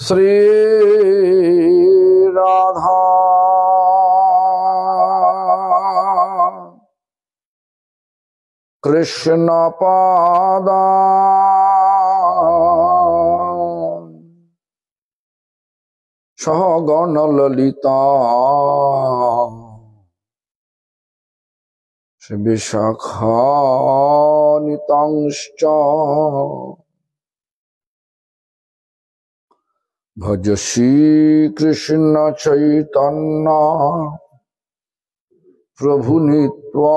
श्री राधा कृष्ण पादा सहगण ललिता विशाखानितांश्च भज श्री कृष्ण चैतन्य प्रभु नित्यानंद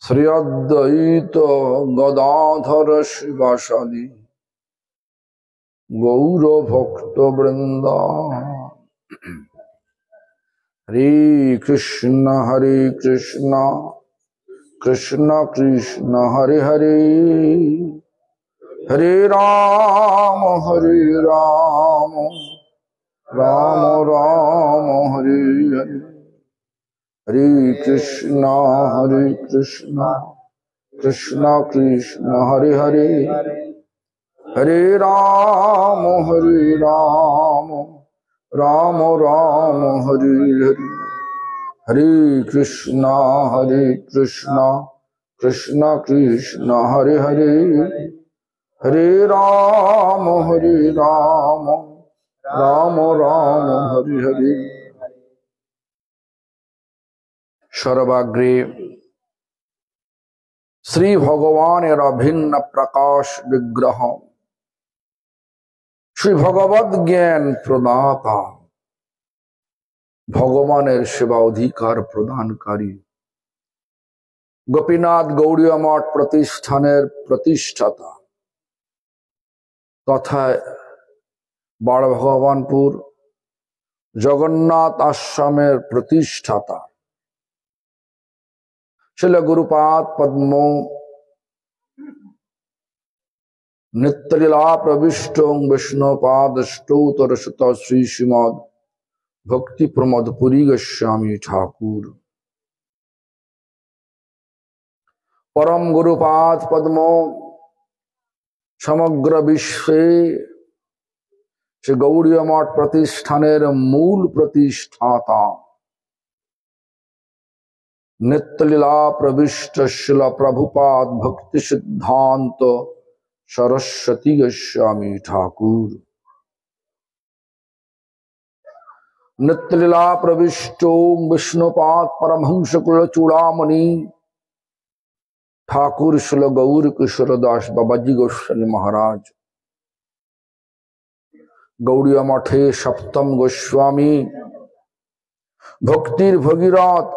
श्री अद्वैत गदाधर शिवासादि गौर भक्त वृंद। हरे कृष्ण कृष्ण कृष्ण हरे हरे हरे राम राम राम हरे हरे। हरे कृष्ण कृष्ण कृष्ण हरे हरे हरे राम राम राम हरे हरे। हरे कृष्ण कृष्ण कृष्ण हरे हरे हरे राम राम राम हरे हरे। सर्वाग्रे श्री भगवानेर अभिन्न प्रकाश विग्रह श्री भगवद ज्ञान प्रदाता भगवानेर सेवा अधिकार प्रदानकारी गोपीनाथ गौड़ीय मठ प्रतिष्ठानेर प्रतिष्ठाता तथा बाड़ भगवानपुर जगन्नाथ आश्रमेर प्रतिष्ठाता शिल गुरुपाद पद्मो नित्यलीला प्रविष्टो विष्णुपाद स्तोत्र सुत श्री श्रीमद भक्ति प्रमोद पुरी गोस्वामी ठाकुर परम गुरुपाद पद्मो समग्र विश्वे श्री गौड़ीय मठ प्रतिष्ठानेर मूल प्रतिष्ठाता नित्यलीला प्रविष्ट शिल प्रभुपाद भक्ति सिद्धांत सरस्वती गोस्वामी ठाकुर नित्यलीला प्रविष्टो विष्णुपाद परमहंस कुल चूड़ामणि ठाकुर शिल गौर किशोर दास बाबाजी गोस्वामी महाराज गौड़ीय मठे सप्तम गोस्वामी भक्तिर भगीरथ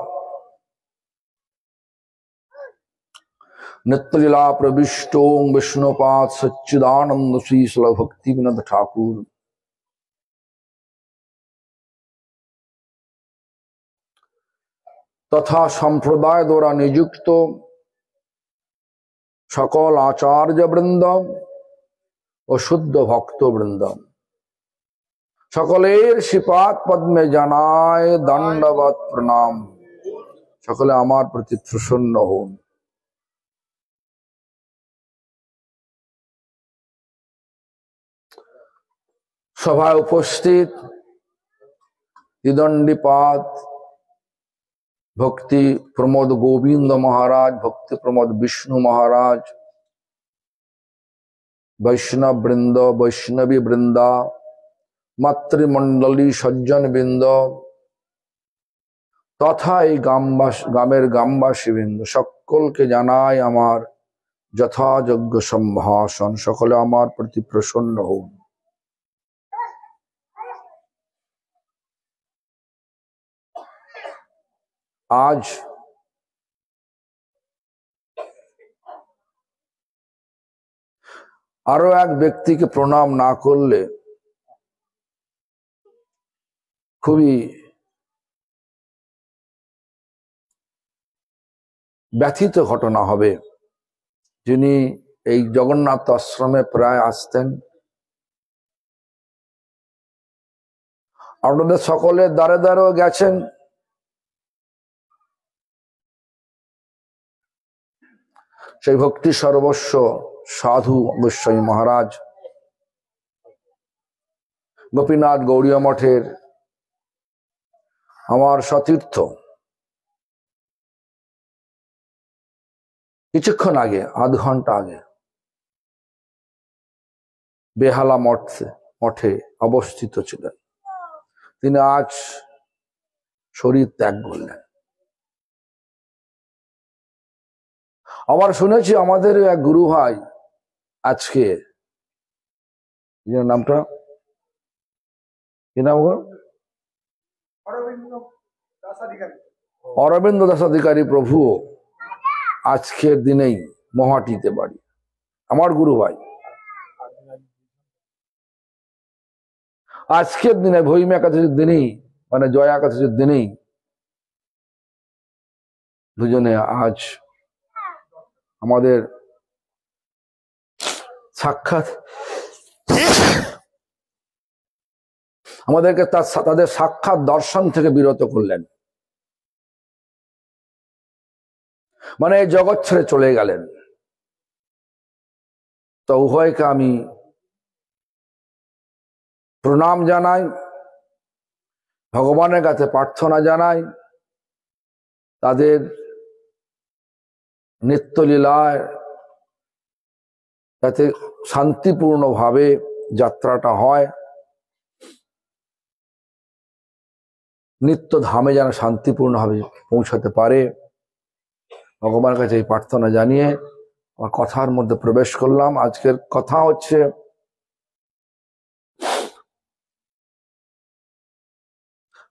नित्यलीला प्रविष्टो विष्णुपाद सच्चिदानंद श्री शिल भक्ति विनोद ठाकुर तथा संप्रदाय द्वारा नियुक्त सकल आचार्य वृंद और शुद्ध भक्त वृंद सकलेर श्रीपाद पद्मे जानाय दंडवत प्रणाम। सकले आमार प्रति प्रसन्न होन। सभाय उपस्थित द्विदंडीपाद भक्ति प्रमोद गोविंद महाराज भक्ति प्रमोद विष्णु महाराज वैष्णव वृंद वैष्णवी वृंदा मातृमंडली सज्जन वृंद तथा ग्रामेर ग्रामवासी वृंद सकल के जानाय आमार यथायोग्य सम्भाषण। सकले आमार प्रति प्रसन्न होन। आज आरो एक व्यक्ति के प्रणाम ना करले খুবই ব্যথিত ঘটনা হবে। যিনি এই জগন্নাথ আশ্রমে প্রায় আসতেন। আপনাদের সকলের দ্বারে দ্বারেও গেছেন। সেই ভক্তি সর্বস্ব সাধু গোস্বামী মহারাজ গোপীনাথ গৌড়ীয় মঠের আমার সতীর্থ কিছুক্ষণ আগে, আধ ঘন্টা আগে বেহালা মঠে অবস্থিত ছিলেন। তিনি আজ শরীর ত্যাগ করলেন। আবার শুনেছি আমাদের এক গুরু ভাই আজকে, নামটা কি নাম? অরবিন্দ দাসাধিকারী প্রভু আজকের দিনেই মহাটিতে বাড়ি। আমার গুরু ভাই আজকের দিনে ভৈমী একাদশীর দিনেই, মানে জয়া একাদশীর দিনেই দুজনে আজ আমাদের সাক্ষাৎ, আমাদেরকে তাদের সাক্ষাৎ দর্শন থেকে বিরত করলেন, মানে এই জগৎ ছেড়ে চলে গেলেন। তো উভয়কে আমি প্রণাম জানাই, ভগবানের কাছে প্রার্থনা জানাই, তাদের নিত্যলীলায় যাতে শান্তিপূর্ণভাবে যাত্রাটা হয়, নিত্য ধামে যেন শান্তিপূর্ণভাবে পৌঁছাতে পারে, ভগবানের কাছে এই প্রার্থনা জানিয়ে আমার কথার মধ্যে প্রবেশ করলাম। আজকের কথা হচ্ছে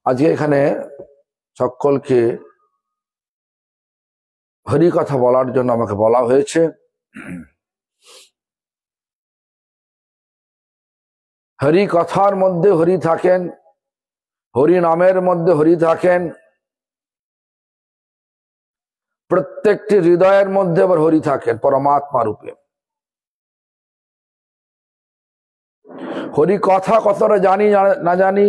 আজকে এখানে সকলকে হরি কথা বলার জন্য আমাকে বলা হয়েছে। হরি কথার মধ্যে হরি থাকেন, হরি নামের মধ্যে হরি থাকেন, প্রত্যেকটি হৃদয়ের মধ্যে আবার হরি থাকেন পরমাত্মা রূপে। হরি কথা কতটা জানি না জানি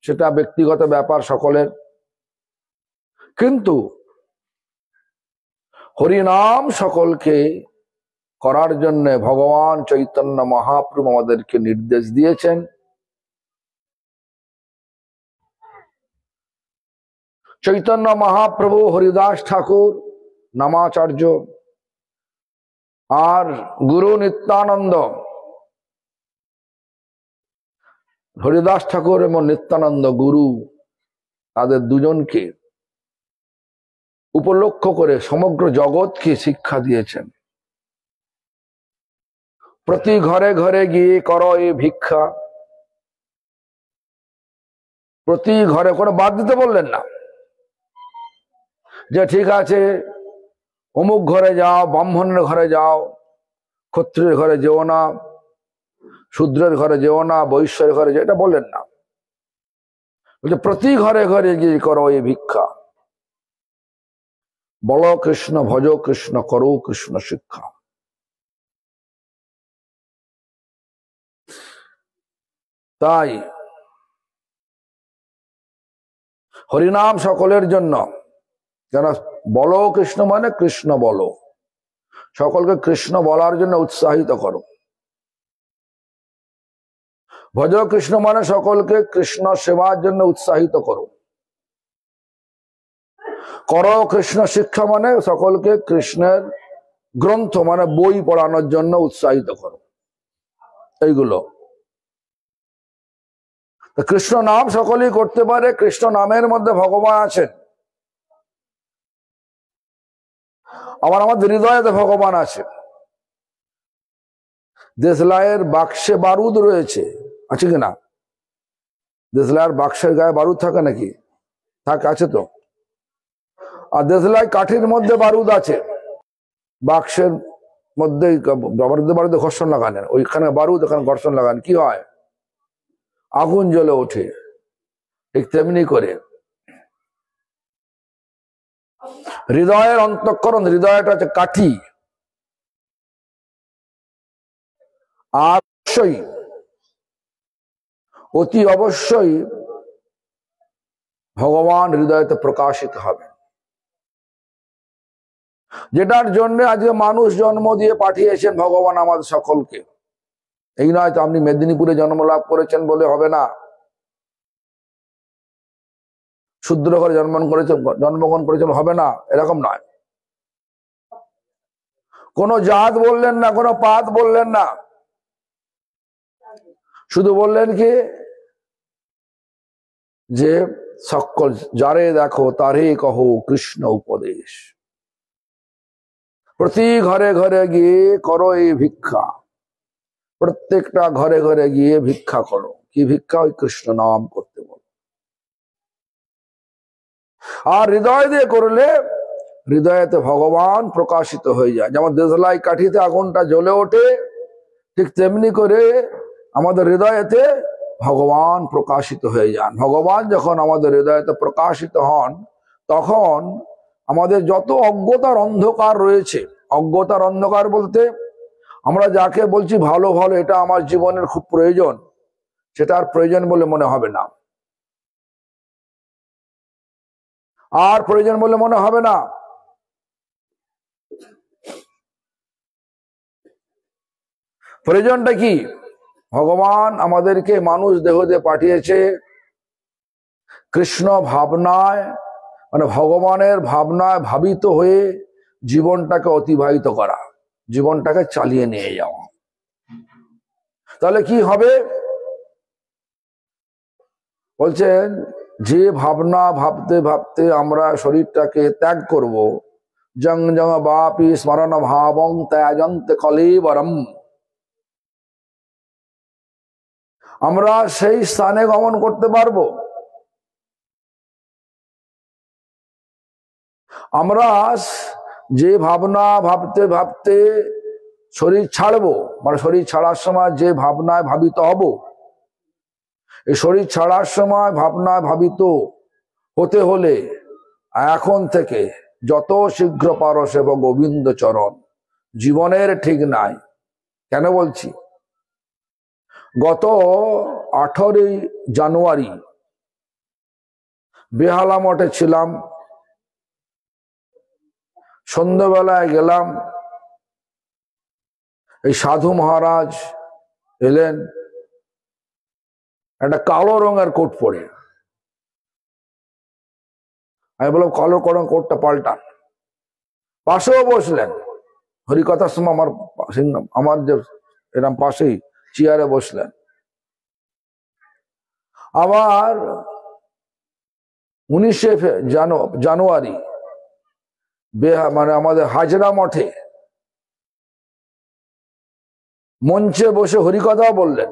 সেটা ব্যক্তিগত ব্যাপার সকলের, কিন্তু হরি নাম সকলকে করার জন্য ভগবান চৈতন্য মহাপ্রভু আমাদেরকে নির্দেশ দিয়েছেন। চৈতন্য মহাপ্রভু, হরিদাস ঠাকুর নামাচার্য আর গুরু নিত্যানন্দ, হরিদাস ঠাকুর এবং নিত্যানন্দ গুরু, তাদের দুজনকে উপলক্ষ করে সমগ্র জগৎকে শিক্ষা দিয়েছেন। প্রতি ঘরে ঘরে গিয়ে করো এ ভিক্ষা, প্রতি ঘরে করে বাদ দিতে বললেন না যে ঠিক আছে অমুক ঘরে যাও, ব্রাহ্মণের ঘরে যাও, ক্ষত্রিয়ের ঘরে যেও না, শূদ্রের ঘরে যেও না, বৈশ্যের ঘরে যেও, এটা বললেন না। বলছে প্রতি ঘরে ঘরে গিয়ে করো এই ভিক্ষা, বলো কৃষ্ণ, ভজ কৃষ্ণ, করো কৃষ্ণ শিক্ষা। তাই হরিনাম সকলের জন্য, যেন বলো কৃষ্ণ মানে কৃষ্ণ বলো, সকলকে কৃষ্ণ বলার জন্য উৎসাহিত করো। ভজ কৃষ্ণ মানে সকলকে কৃষ্ণ সেবার জন্য উৎসাহিত করো। করো কৃষ্ণ শিক্ষা মানে সকলকে কৃষ্ণের গ্রন্থ মানে বই পড়ানোর জন্য উৎসাহিত করো। এইগুলো কৃষ্ণ নাম সকলেই করতে পারে, কৃষ্ণ নামের মধ্যে ভগবান আছেন। আবার আমাদের হৃদয়ে ভগবান আছে। দেশলাইয়ের বাক্সে বারুদ রয়েছে, আছে কিনা? দেশলাইয়ের বাক্সের গায়ে বারুদ থাকে নাকি? থাকে, আছে তো। আর দেশলাই কাঠির মধ্যে বারুদ আছে, বাক্সের মধ্যে বারুদে ঘর্ষণ লাগানেন, ওইখানে বারুদ, এখানে ঘর্ষণ লাগান, কি হয়? আগুন জ্বলে ওঠে। ঠিক তেমনি করে হৃদয়ের অন্তঃকরণ, হৃদয়টা হচ্ছে কাঠি, আর অবশ্যই অতি অবশ্যই ভগবান হৃদয়তে প্রকাশিত হবে। যেটার জন্য আজকে মানুষ জন্ম দিয়ে পাঠিয়েছেন ভগবান আমাদের সকলকে। এই নয় তো আপনি মেদিনীপুরে জন্ম লাভ করেছেন বলে হবে না, শূদ্র ঘরে জন্মগ্রহণ করেছেন হবে না, এরকম নয়। কোনো জাত বললেন না, কোনো পাত বললেন না, শুধু বললেন কি যে সকল যারে দেখো তারে কহো কৃষ্ণ উপদেশ। প্রতি ঘরে ঘরে গিয়ে করো এই ভিক্ষা, প্রত্যেকটা ঘরে ঘরে গিয়ে ভিক্ষা করো। কি ভিক্ষা? ওই কৃষ্ণ নাম করতে বলো। আর হৃদয় দিয়ে করলে হৃদয়েতে ভগবান প্রকাশিত হয়ে যায়। যেমন দেশলাই কাঠিতে আগুনটা জ্বলে ওঠে, ঠিক তেমনি করে আমাদের হৃদয়েতে ভগবান প্রকাশিত হয়ে যান। ভগবান যখন আমাদের হৃদয়েতে প্রকাশিত হন, তখন আমাদের যত অজ্ঞতার অন্ধকার রয়েছে, অজ্ঞতার অন্ধকার বলতে আমরা যাকে বলছি ভালো ভালো, এটা আমার জীবনের খুব প্রয়োজন, সেটা আর প্রয়োজন বলে মনে হবে না, আর প্রয়োজন বলে মনে হবে না। প্রয়োজনটা কি? ভগবান আমাদেরকে মানুষ দেহ দিয়ে পাঠিয়েছে কৃষ্ণ ভাবনায়, মানে ভগবানের ভাবনায় ভাবিত হয়ে জীবনটাকে অতিবাহিত করা, জীবনটাকে চালিয়ে নিয়ে যাওয়া। তাহলে কি হবে? বলছেন যে ভাবনা ভাবতে ভাবতে আমরা শরীরটাকে ত্যাগ করব, জং জং বাপি স্মরণ ভাবং ত্যাজন্তে কলেবরম, আমরা সেই স্থানে গমন করতে পারবো। আমরা যে ভাবনা ভাবতে ভাবতে শরীর ছাড়বো, মানে শরীর ছাড়ার সময় যে ভাবনায় ভাবিত হব, এই শরীর ছাড়ার সময় ভাবনায় ভাবিত হতে হলে এখন থেকে যত শীঘ্র পারো সেব গোবিন্দ চরণ। জীবনের ঠিক নাই। কেন বলছি? গত 18ই জানুয়ারি বেহালা মঠে ছিলাম, সন্ধ্যাবেলায় গেলাম, এই সাধু মহারাজ এলেন একটা কালো রঙের কোট পরে। আমি বললাম কালো কোটটা পাল্টান। পাশেও বসলেন, হরিকথার সময় আমার যে এরম পাশেই চেয়ারে বসলেন। আবার 19শে জানুয়ারি মানে আমাদের হাজরা মঠে মঞ্চে বসে হরিকথা বললেন,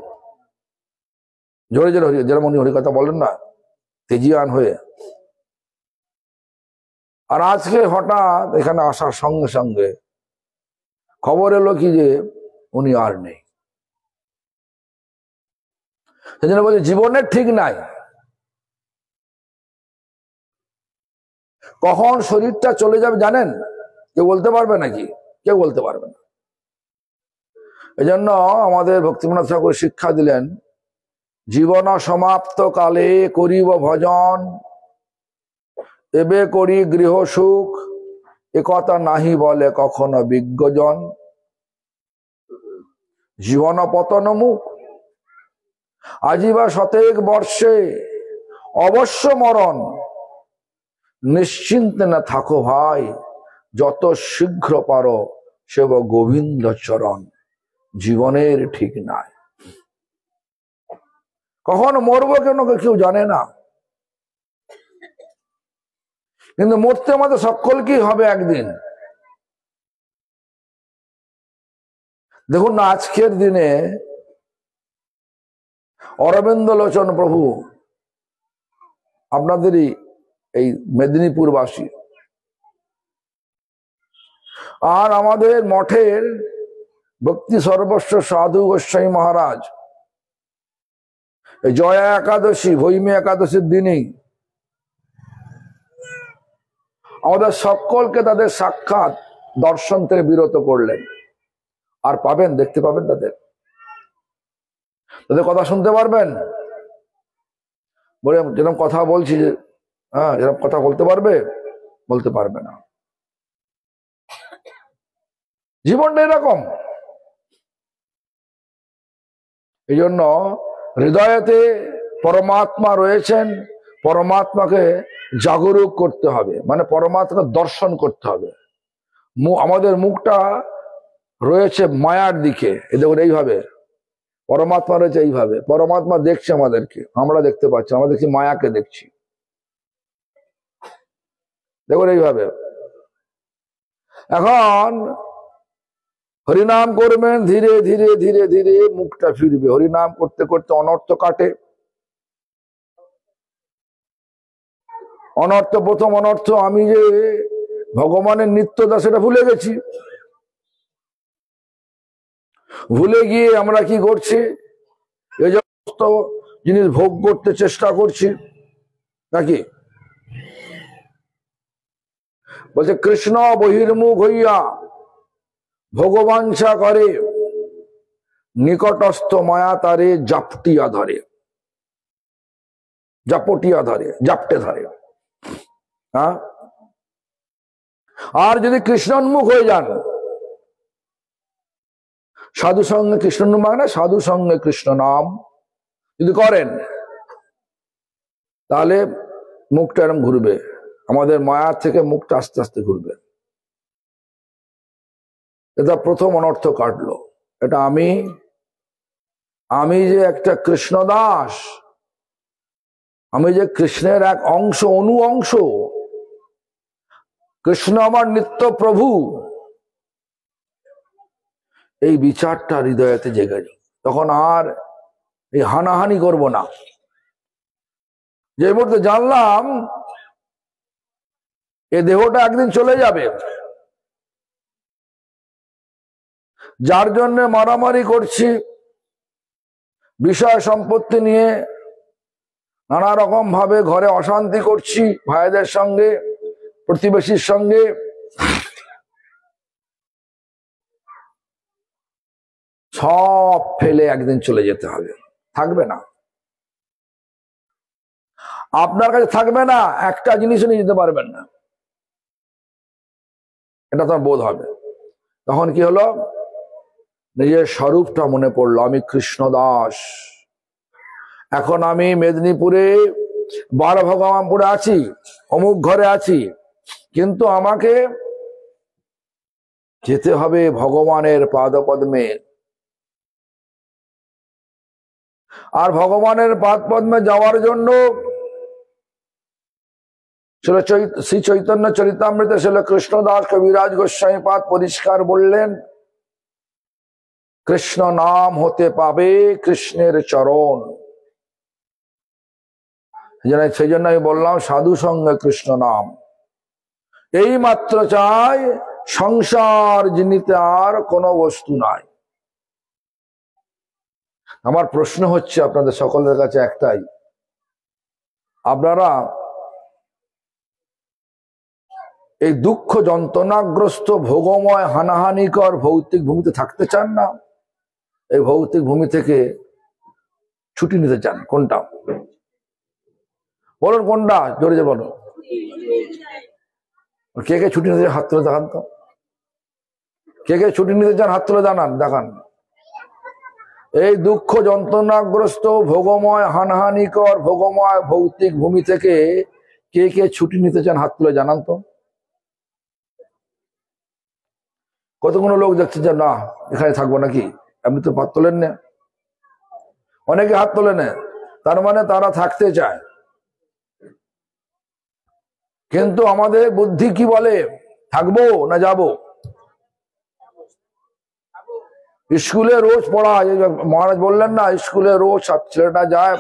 জোরে জোরে, যেরকম উনি হরিকথা বলেন না তেজিয়ান হয়ে। আর আজকে হঠাৎ এখানে আসার সঙ্গে সঙ্গে খবর এলো কি যে উনি আর নেই। সেজন্য বলছি জীবনের ঠিক নাই। কখন শরীরটা চলে যাবে জানেন? কেউ বলতে পারবে নাকি? কেউ বলতে পারবে না। এই জন্য আমাদের ভক্তিবিনোদ ঠাকুর শিক্ষা দিলেন, জীবন সমাপ্ত কালে করিব ভজন, এবে করি গৃহ সুখ, একথা নাহি বলে কখনো বিজ্ঞজন। জীবন পতন মুখ, আজিবা শতেক বর্ষে অবশ্য মরণ, নিশ্চিন্তে না থাকো ভাই, যত শীঘ্র পারো সেব গোবিন্দ চরণ। জীবনের ঠিক নাই। কখন মরবো কেন কেউ জানে না, কিন্তু মরতে আমাদের সকলকেই হবে একদিন। দেখুন না, আজকের দিনে অরবিন্দ লোচন প্রভু আপনাদেরই এই মেদিনীপুরবাসী, আর আমাদের মঠের ভক্তি সর্বস্ব সাধু গোস্বামী মহারাজ এই জয়া একাদশী, ভৈমী একাদশীর দিনেই আমাদের সকলকে তাদের সাক্ষাৎ দর্শন থেকে বিরত করলেন। আর পাবেন, দেখতে পাবেন, তাদের কথা শুনতে পারবেন। বলে যেরকম কথা বলছি, হ্যাঁ, এরকম কথা বলতে পারবে? বলতে পারবে না। জীবনটা এরকম। এই জন্য হৃদয়েতে পরমাত্মা রয়েছেন, পরমাত্মাকে জাগরুক করতে হবে, মানে পরমাত্মাকে দর্শন করতে হবে। আমাদের মুখটা রয়েছে মায়ার দিকে, এই দেখুন এইভাবে, পরমাত্মা রয়েছে এইভাবে, পরমাত্মা দেখছে আমাদেরকে, আমরা দেখতে পাচ্ছি, আমরা দেখছি মায়াকে দেখছি, দেখুন এইভাবে। এখন হরিনাম করবেন, ধীরে ধীরে ধীরে ধীরে মুখটা ফিরবে। হরিনাম করতে করতে অনর্থ কাটে। অনর্থ, প্রথম অনর্থ, আমি যে ভগবানের নিত্যতা সেটা ভুলে গেছি। ভুলে গিয়ে আমরা কি করছি, এই সমস্ত জিনিস ভোগ করতে চেষ্টা করছি নাকি। বলছে কৃষ্ণ বহির্মুখ হইয়া ভগবাঞ্ছা করে, নিকটস্থ মায়া তারে জাপটিয়া ধরে, জাপটিয়া ধরে, জাপটে ধরে। হ্যাঁ, আর যদি কৃষ্ণোন্মুখ হয়ে যান, সাধু সঙ্গে কৃষ্ণোন্মুখ মানে সাধু সঙ্গে কৃষ্ণ নাম যদি করেন, তাহলে মুখটা এরকম ঘুরবে, আমাদের মায়ার থেকে মুখটা আস্তে আস্তে ঘুরবে। এটা প্রথম অনর্থ কাটলো। এটা আমি যে একটা কৃষ্ণদাস, আমি যে কৃষ্ণের এক অংশ, অনু অংশ, কৃষ্ণ আমার নিত্য প্রভু, এই বিচারটা হৃদয়তে জেগে যায়। তখন আর এই হানাহানি করব না। যে মুহূর্তে জানলাম এ দেহটা একদিন চলে যাবে, যার জন্য মারামারি করছি, বিষয় সম্পত্তি নিয়ে নানা রকম ভাবে ঘরে অশান্তি করছি, ভাইদের সঙ্গে, প্রতিবেশীর সঙ্গে, সব ফেলে একদিন চলে যেতে হবে, থাকবে না। আপনার কাছে থাকবে না, একটা জিনিসও নিয়ে যেতে পারবেন না, এটা তোমার বোধ হবে। তখন কি হলো, নিজের স্বরূপটা মনে পড়লো, আমি কৃষ্ণদাস। এখন আমি মেদিনীপুরে, বালভগবানপুরে আছি, অমুক ঘরে আছি, কিন্তু আমাকে যেতে হবে ভগবানের পাদপদ্মে। আর ভগবানের পাদপদ্মে যাওয়ার জন্য শ্রী চৈতন্য চরিতামৃতে শ্রীল কৃষ্ণদাস কবিরাজ গোস্বামী পাদ পরিষ্কার বললেন, কৃষ্ণ নাম হতে পাবে কৃষ্ণের চরণ। সেই জন্য আমি বললাম সাধু সঙ্গে কৃষ্ণ নাম, এই মাত্র চাই, সংসার জিনিতে আর কোনো বস্তু নাই। আমার প্রশ্ন হচ্ছে আপনাদের সকলের কাছে একটাই, আপনারা এই দুঃখ যন্ত্রণাগ্রস্ত ভোগময় হানাহানিকর ভৌতিক ভূমিতে থাকতে চান না? এই ভৌতিক ভূমি থেকে ছুটি নিতে চান? কোনটা বলুন, কোনটা? জোরে জোরে বলুন। কে কে ছুটি নিতে হাত তুলে দেখান তো, কে কে ছুটি নিতে চান হাত তুলে দেখান। এই দুঃখ যন্ত্রণাগ্রস্ত ভোগময় হানাহানিকর ভোগময় ভৌতিক ভূমি থেকে কে কে ছুটি নিতে চান হাত তুলে জানান তো। কতগুলো লোক দেখছে যে না এখানে থাকবো নাকি, আপনি তো হাত তোলেন না, অনেকে হাত তোলে না, তার মানে তারা থাকতে চায়। কিন্তু আমাদের বুদ্ধি কি বলে, থাকবো না যাব? স্কুলে রোজ পড়া, মহারাজ বললেন না, স্কুলে রোজ ছেলেটা যায়,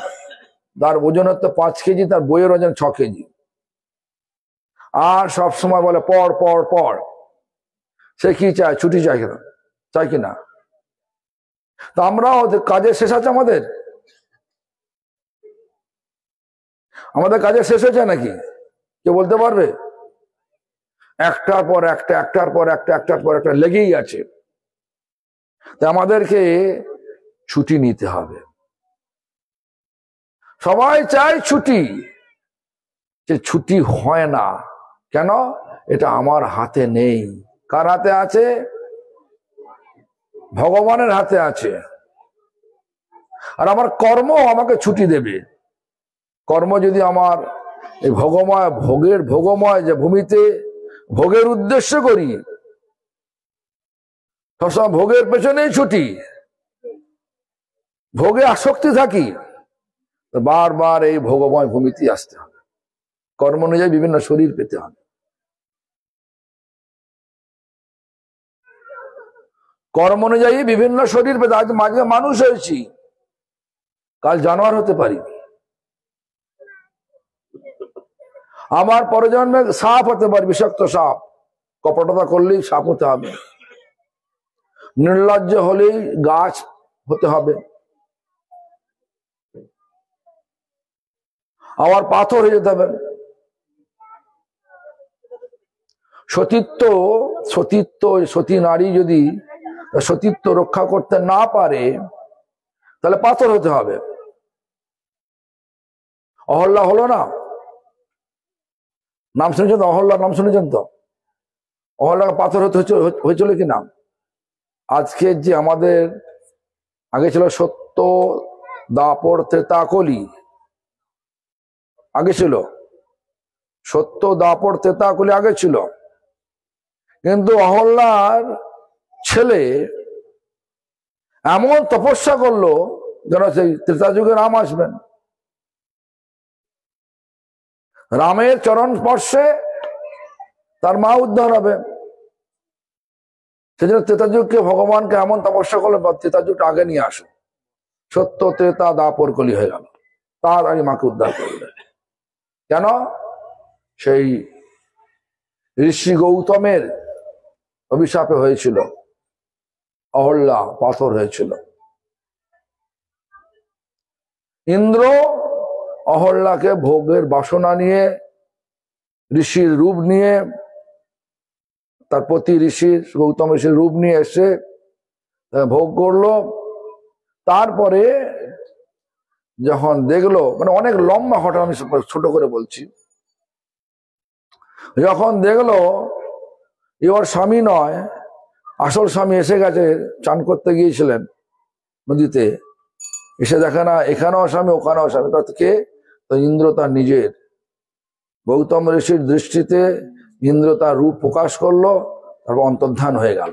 তার ওজন হচ্ছে 5 কেজি, তার বইয়ের ওজন 6 কেজি, আর সব সময় বলে পড় পড় পড়। সে কি চায়? ছুটি চায় কিনা? চাই কিনা? তো আমরাও কাজের শেষ আছে, আমাদের কাজের শেষ হয়েছে নাকি কে বলতে পারবে? একটার পর একটা, একটার পর একটা, একটার পর একটা লেগেই আছে। তা আমাদেরকে ছুটি নিতে হবে। সবাই চায় ছুটি, যে ছুটি হয় না কেন? এটা আমার হাতে নেই। কার হাতে আছে? ভগবানের হাতে আছে। আর আমার কর্ম আমাকে ছুটি দেবে। কর্ম যদি আমার এই ভোগময় যে ভূমিতে ভোগের উদ্দেশ্য করি, সবসময় ভোগের পেছনেই ছুটি, ভোগে আসক্তি থাকি, বারবার এই ভোগময় ভূমিতে আসতে হবে। কর্ম অনুযায়ী বিভিন্ন শরীর পেতে হবে। কর্ম অনুযায়ী বিভিন্ন শরীর পেতে। আজ মাঝে মানুষ হয়েছি, কাল জানোয়ার হতে পারি। আমার পরে জন্মে সাপ হতে পারি, বিষাক্ত সাপ। কপটতা করলেই সাপ হতে হবে, নির্লজ্জ হলেই গাছ হতে হবে, আবার পাথর হয়ে যেতে হবে। সতী নারী যদি সতীত্ব রক্ষা করতে না পারে, তাহলে পাথর হতে হবে। অহল্যা হলো না, নাম শুনেছেন তো? অহল্যার নাম শুনেছেন তো? অহল্যা পাথর হতে হয়েছিল কি না? আজকে যে আমাদের আগে ছিল সত্য, দাপর, ত্রেতা, কলি। আগে ছিল সত্য, দাপর, ত্রেতা, কলি আগে ছিল। কিন্তু অহল্যার ছেলে এমন তপস্যা করলো যেন সেই ত্রেতা যুগে রাম আসবেন। রামের চরণ স্পর্শে তার মা উদ্ধার হবে। সেজন্য ত্রেতা যুগকে ভগবানকে এমন তপস্যা করলো, ত্রেতা যুগটা আগে নিয়ে আসো। সত্য, ত্রেতা, দাপর, কলি হয়ে গেল, তাড়াতাড়ি মাকে উদ্ধার করবে। কেন? সেই ঋষি গৌতমের অভিশাপে হয়েছিল, অহল্যা পাথর হয়েছিল। ইন্দ্র অহল্যাকে ভোগের বাসনা নিয়ে, ঋষির রূপ নিয়ে, তার প্রতি ঋষির, গৌতম ঋষির রূপ নিয়ে এসে ভোগ করলো। তারপরে যখন দেখলো, মানে অনেক লম্বা ঘটনা, আমি ছোট করে বলছি। যখন দেখলো ওর স্বামী নয়, আসল স্বামী এসে গেছে, চান করতে গিয়েছিলেন নদীতে, এসে দেখে না এখানেও স্বামী ওখানেও স্বামী, কে? তো ইন্দ্র তার নিজের। গৌতম ঋষির দৃষ্টিতে ইন্দ্র তার রূপ প্রকাশ করলো, তারপর অন্তর্ধান হয়ে গেল।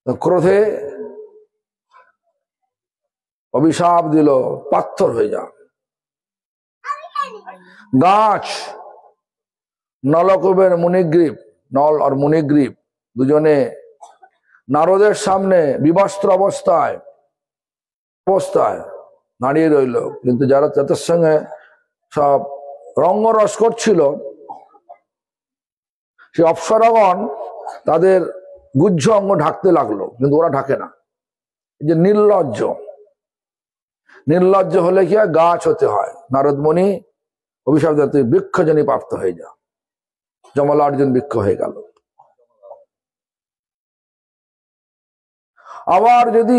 ক্রোধে অভিশাপ দিল, পাথর হয়ে যা। গাছ, নলকূপের মুনিগ্রীব, নল আর মুনিগ্রীব দুজনে নারদের সামনে বিবস্ত্র অবস্থায় দাঁড়িয়ে রইল। কিন্তু যারা তাদের সঙ্গে সব রঙ্গরস করছিল, সে অপ্সরাগণ তাদের গুহ্য অঙ্গ ঢাকতে লাগলো, কিন্তু ওরা ঢাকে না। এই যে নির্লজ্জ হলে কি হয়? গাছ হতে হয়। নারদ মুনি অভিশাপ দেয়, তুই বৃক্ষজনী প্রাপ্ত হয়ে যা। যমলার্জুন বৃক্ষ হয়ে গেল। আবার যদি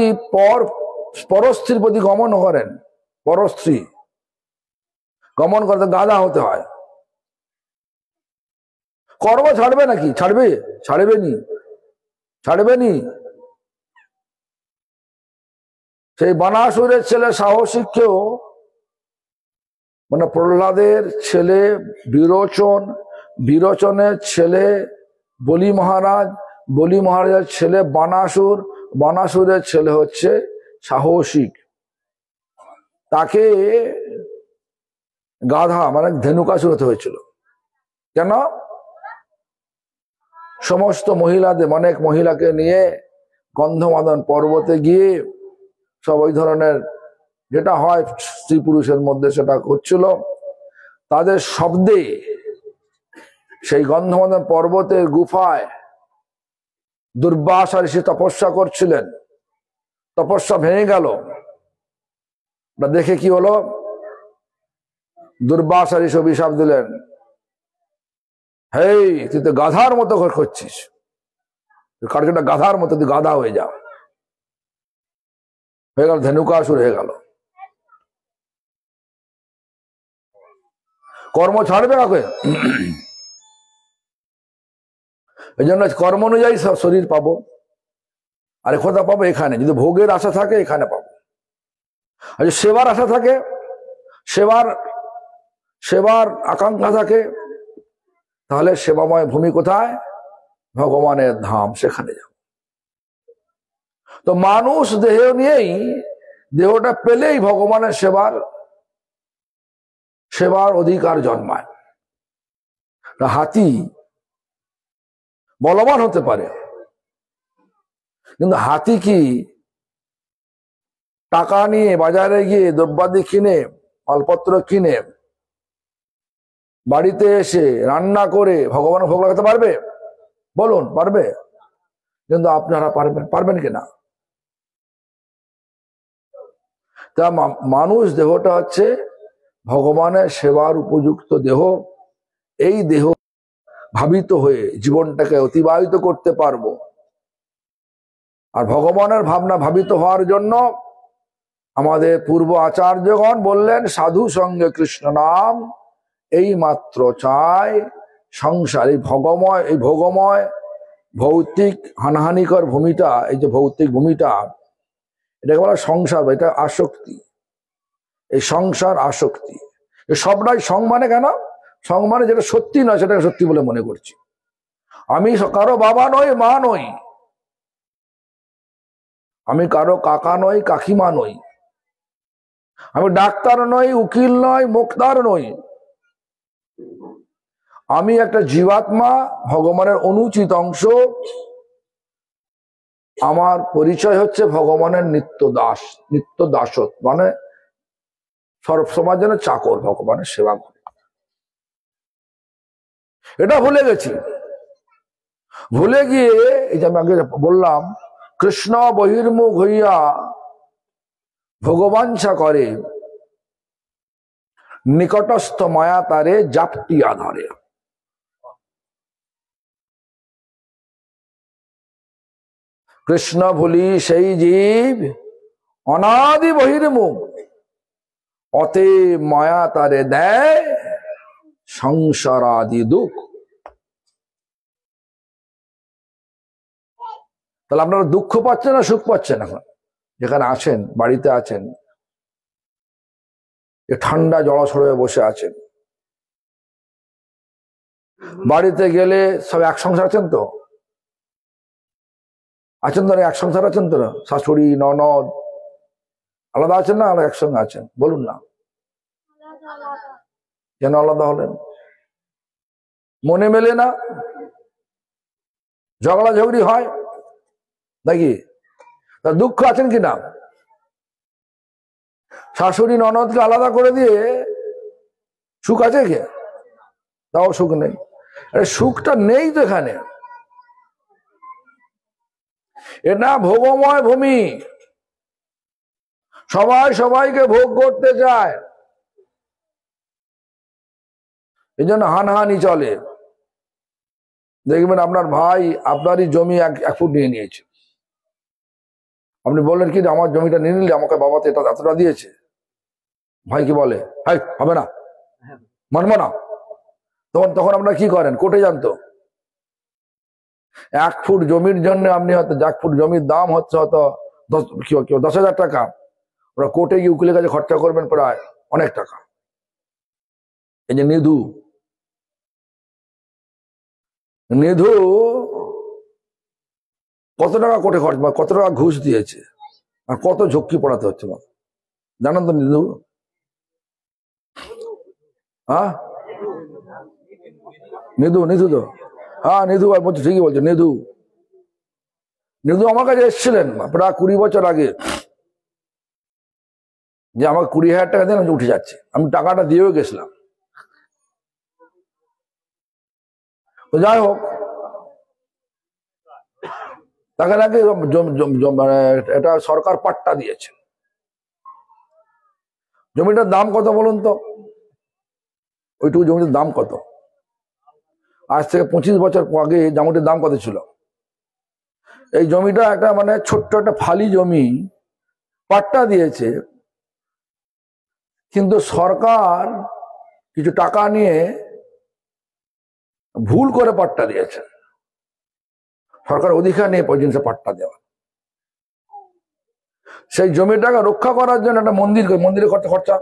পরস্ত্রীর প্রতি গমন করেন, পরস্ত্রী গমন করতে গাধা হতে হয়। কর্ম ছাড়বে নাকি? ছাড়বেনি। সেই বানাসুরের ছেলে সাহসিককেও, মানে প্রহ্লাদের ছেলে বিরোচনের ছেলে বলি মহারাজের ছেলে বানাসুরের ছেলে হচ্ছে সাহসিক। তাকে গাধা মানে ধেনুকাসুর হতে হয়েছিল। কেন? সমস্ত মহিলাদের, অনেক মহিলাকে নিয়ে গন্ধমাদন পর্বতে গিয়ে সব ওই ধরনের যেটা হয় স্ত্রী পুরুষের মধ্যে, সেটা হচ্ছিল। তাদের শব্দে সেই গন্ধমাদন পর্বতের গুফায় দুর্বাসা ঋষি তপস্যা করছিলেন। তপস্যা ভেঙে গেল। দেখে কি হলো? দুর্বাসা ঋষি অভিশাপ দিলেন, হেই, তুই তো গাধার মতো করছিস, কার্যটা গাধার মতো, তুই গাধা হয়ে যা। হয়ে গেল, ধেনুকাসুর হয়ে গেল। কর্ম ছাড়বে কাকে? এই জন্য কর্ম অনুযায়ী শরীর পাবো। আর কোথা পাবো? এখানে। যদি ভোগের আশা থাকে এখানে পাবো, আর যদি সেবার আশা থাকে, সেবার আকাঙ্ক্ষা থাকে, তাহলে সেবাময় ভূমি কোথায়? ভগবানের ধাম, সেখানে যাব। তো মানুষ দেহ নিয়েই, দেহটা পেলেই ভগবানের সেবার অধিকার জন্মায়। হাতি বলবান হতে পারে, কিন্তু হাতি কি টাকা নিয়ে বাজারে গিয়ে দ্রব্যাদি কিনে, মালপত্র কিনে বাড়িতে এসে রান্না করে ভগবান ভোগ লাগাতে পারবে? বলুন, পারবে? কিন্তু আপনারা পারবেন কিনা? তা মানুষ দেহটা হচ্ছে ভগবানের সেবার উপযুক্ত দেহ। এই দেহ ভাবিত হয়ে জীবনটাকে অতিবাহিত করতে পারবো। আর ভগবানের ভাবনা ভাবিত হওয়ার জন্য আমাদের পূর্ব আচার্যগণ বললেন, সাধু সঙ্গে কৃষ্ণ নাম এই মাত্র চাই। সংসার, এই ভোগময় ভৌতিক হানাহানিকর ভূমিটা, এই যে ভৌতিক ভূমিটা, এটাকে বলা সংসার, এটা আসক্তি। এই সংসার আসক্তি, সবটাই সং মানে কেন? সং মানে যেটা সত্যি নয় সেটাকে সত্যি বলে মনে করছি। আমি কারো বাবা নই, মা নই, আমি কারো কাকা নই, কাকিমা নই, আমি ডাক্তার নই, উকিল নই, মুক্তার নই। আমি একটা জীবাত্মা, ভগবানের অনুচিত অংশ। আমার পরিচয় হচ্ছে ভগবানের নিত্য দাসত্ব, মানে সবসময় যেন চাকর, ভগবানের সেবা করে। এটা ভুলে গেছি। ভুলে গিয়ে এই যে আমি আগে বললাম, কৃষ্ণ বহির্মুখ হইয়া ভগবাঞ্ছা করে, নিকটস্থ মায়া তারে জাপটিয়া ধরে। কৃষ্ণ ভুলি সেই জীব অনাদি বহির্মুখ, অতে মায়া তারে দেয় সংসারাদি দুঃখ। তাহলে আপনারা দুঃখ পাচ্ছেন না সুখ পাচ্ছেন? এখন যেখানে আছেন, বাড়িতে আছেন, ঠান্ডা জড়সড় হয়ে বসে আছেন, বাড়িতে গেলে সব এক সংসার আছেন তো? আছেন তো? এক সংসার আছেন তো? শাশুড়ি ননদ আলাদা আছেন না আলাদা একসঙ্গে আছেন? বলুন না, কেন আলাদা হলেন? মনে মেলে না? ঝগড়া ঝগড়ি হয় নাকি? তার দুঃখ আছেন কিনা? শাশুড়ি ননদকে আলাদা করে দিয়ে সুখ আছে কে? তাও সুখ নেই। সুখটা নেই তো এখানে। এটা ভোগময় ভূমি, সবাই সবাইকে ভোগ করতে চায়, এই জন্য হানহানি চলে। দেখবেন আপনার ভাই আপনারই জমি এক ফুট নিয়ে নিয়েছে, আপনি বললেন কি আমার জমিটা নিয়ে নিলে, আমাকে বাবা তো এটা এতটা দিয়েছে। ভাই কি বলে, হাই হবে না, মানবো না। তখন আপনারা কি করেন? কোর্টে যান তো। 1 ফুট জমির জন্য আপনি হয়তো, 1 ফুট জমির দাম হচ্ছে হয়তো 10,000 টাকা, ওরা কোর্টে গিয়ে উকিলের কাছে খরচা করবেন প্রায় অনেক টাকা। এই যে নিধু কত টাকা কোর্টে খরচ, কত টাকা ঘুষ দিয়েছে, আর কত ঝক্কি পড়াতে হচ্ছে জানেন তো? নিধু, হ্যাঁ নিধু তো, হ্যাঁ নিধু বলছে, ঠিকই বলছে। নিধু আমার কাছে এসেছিলেন প্রায় 20 বছর আগে, যে আমাকে 20,000 টাকা দেন, আমি উঠে যাচ্ছি। আমি টাকাটা দিয়েও গেছিলাম। তো যাই হোক, তাকে নাকি এটা সরকার পাট্টা দিয়েছে। জমিটার দাম কত বলুন তো? ওইটুকু জমিটার দাম কত? আজ থেকে 25 বছর আগে জমিটার দাম কত ছিল? এই জমিটা একটা মানে ছোট্ট একটা ফালি জমি, পাট্টা দিয়েছে, কিন্তু সরকার কিছু টাকা নিয়ে ভুল করে পাট্টা দিয়েছে। সরকার অধিকার নেই পর্যন্ত পাট্টা দেওয়া। সেই জমিটাকে রক্ষা করার জন্য একটা মন্দিরে খরচা,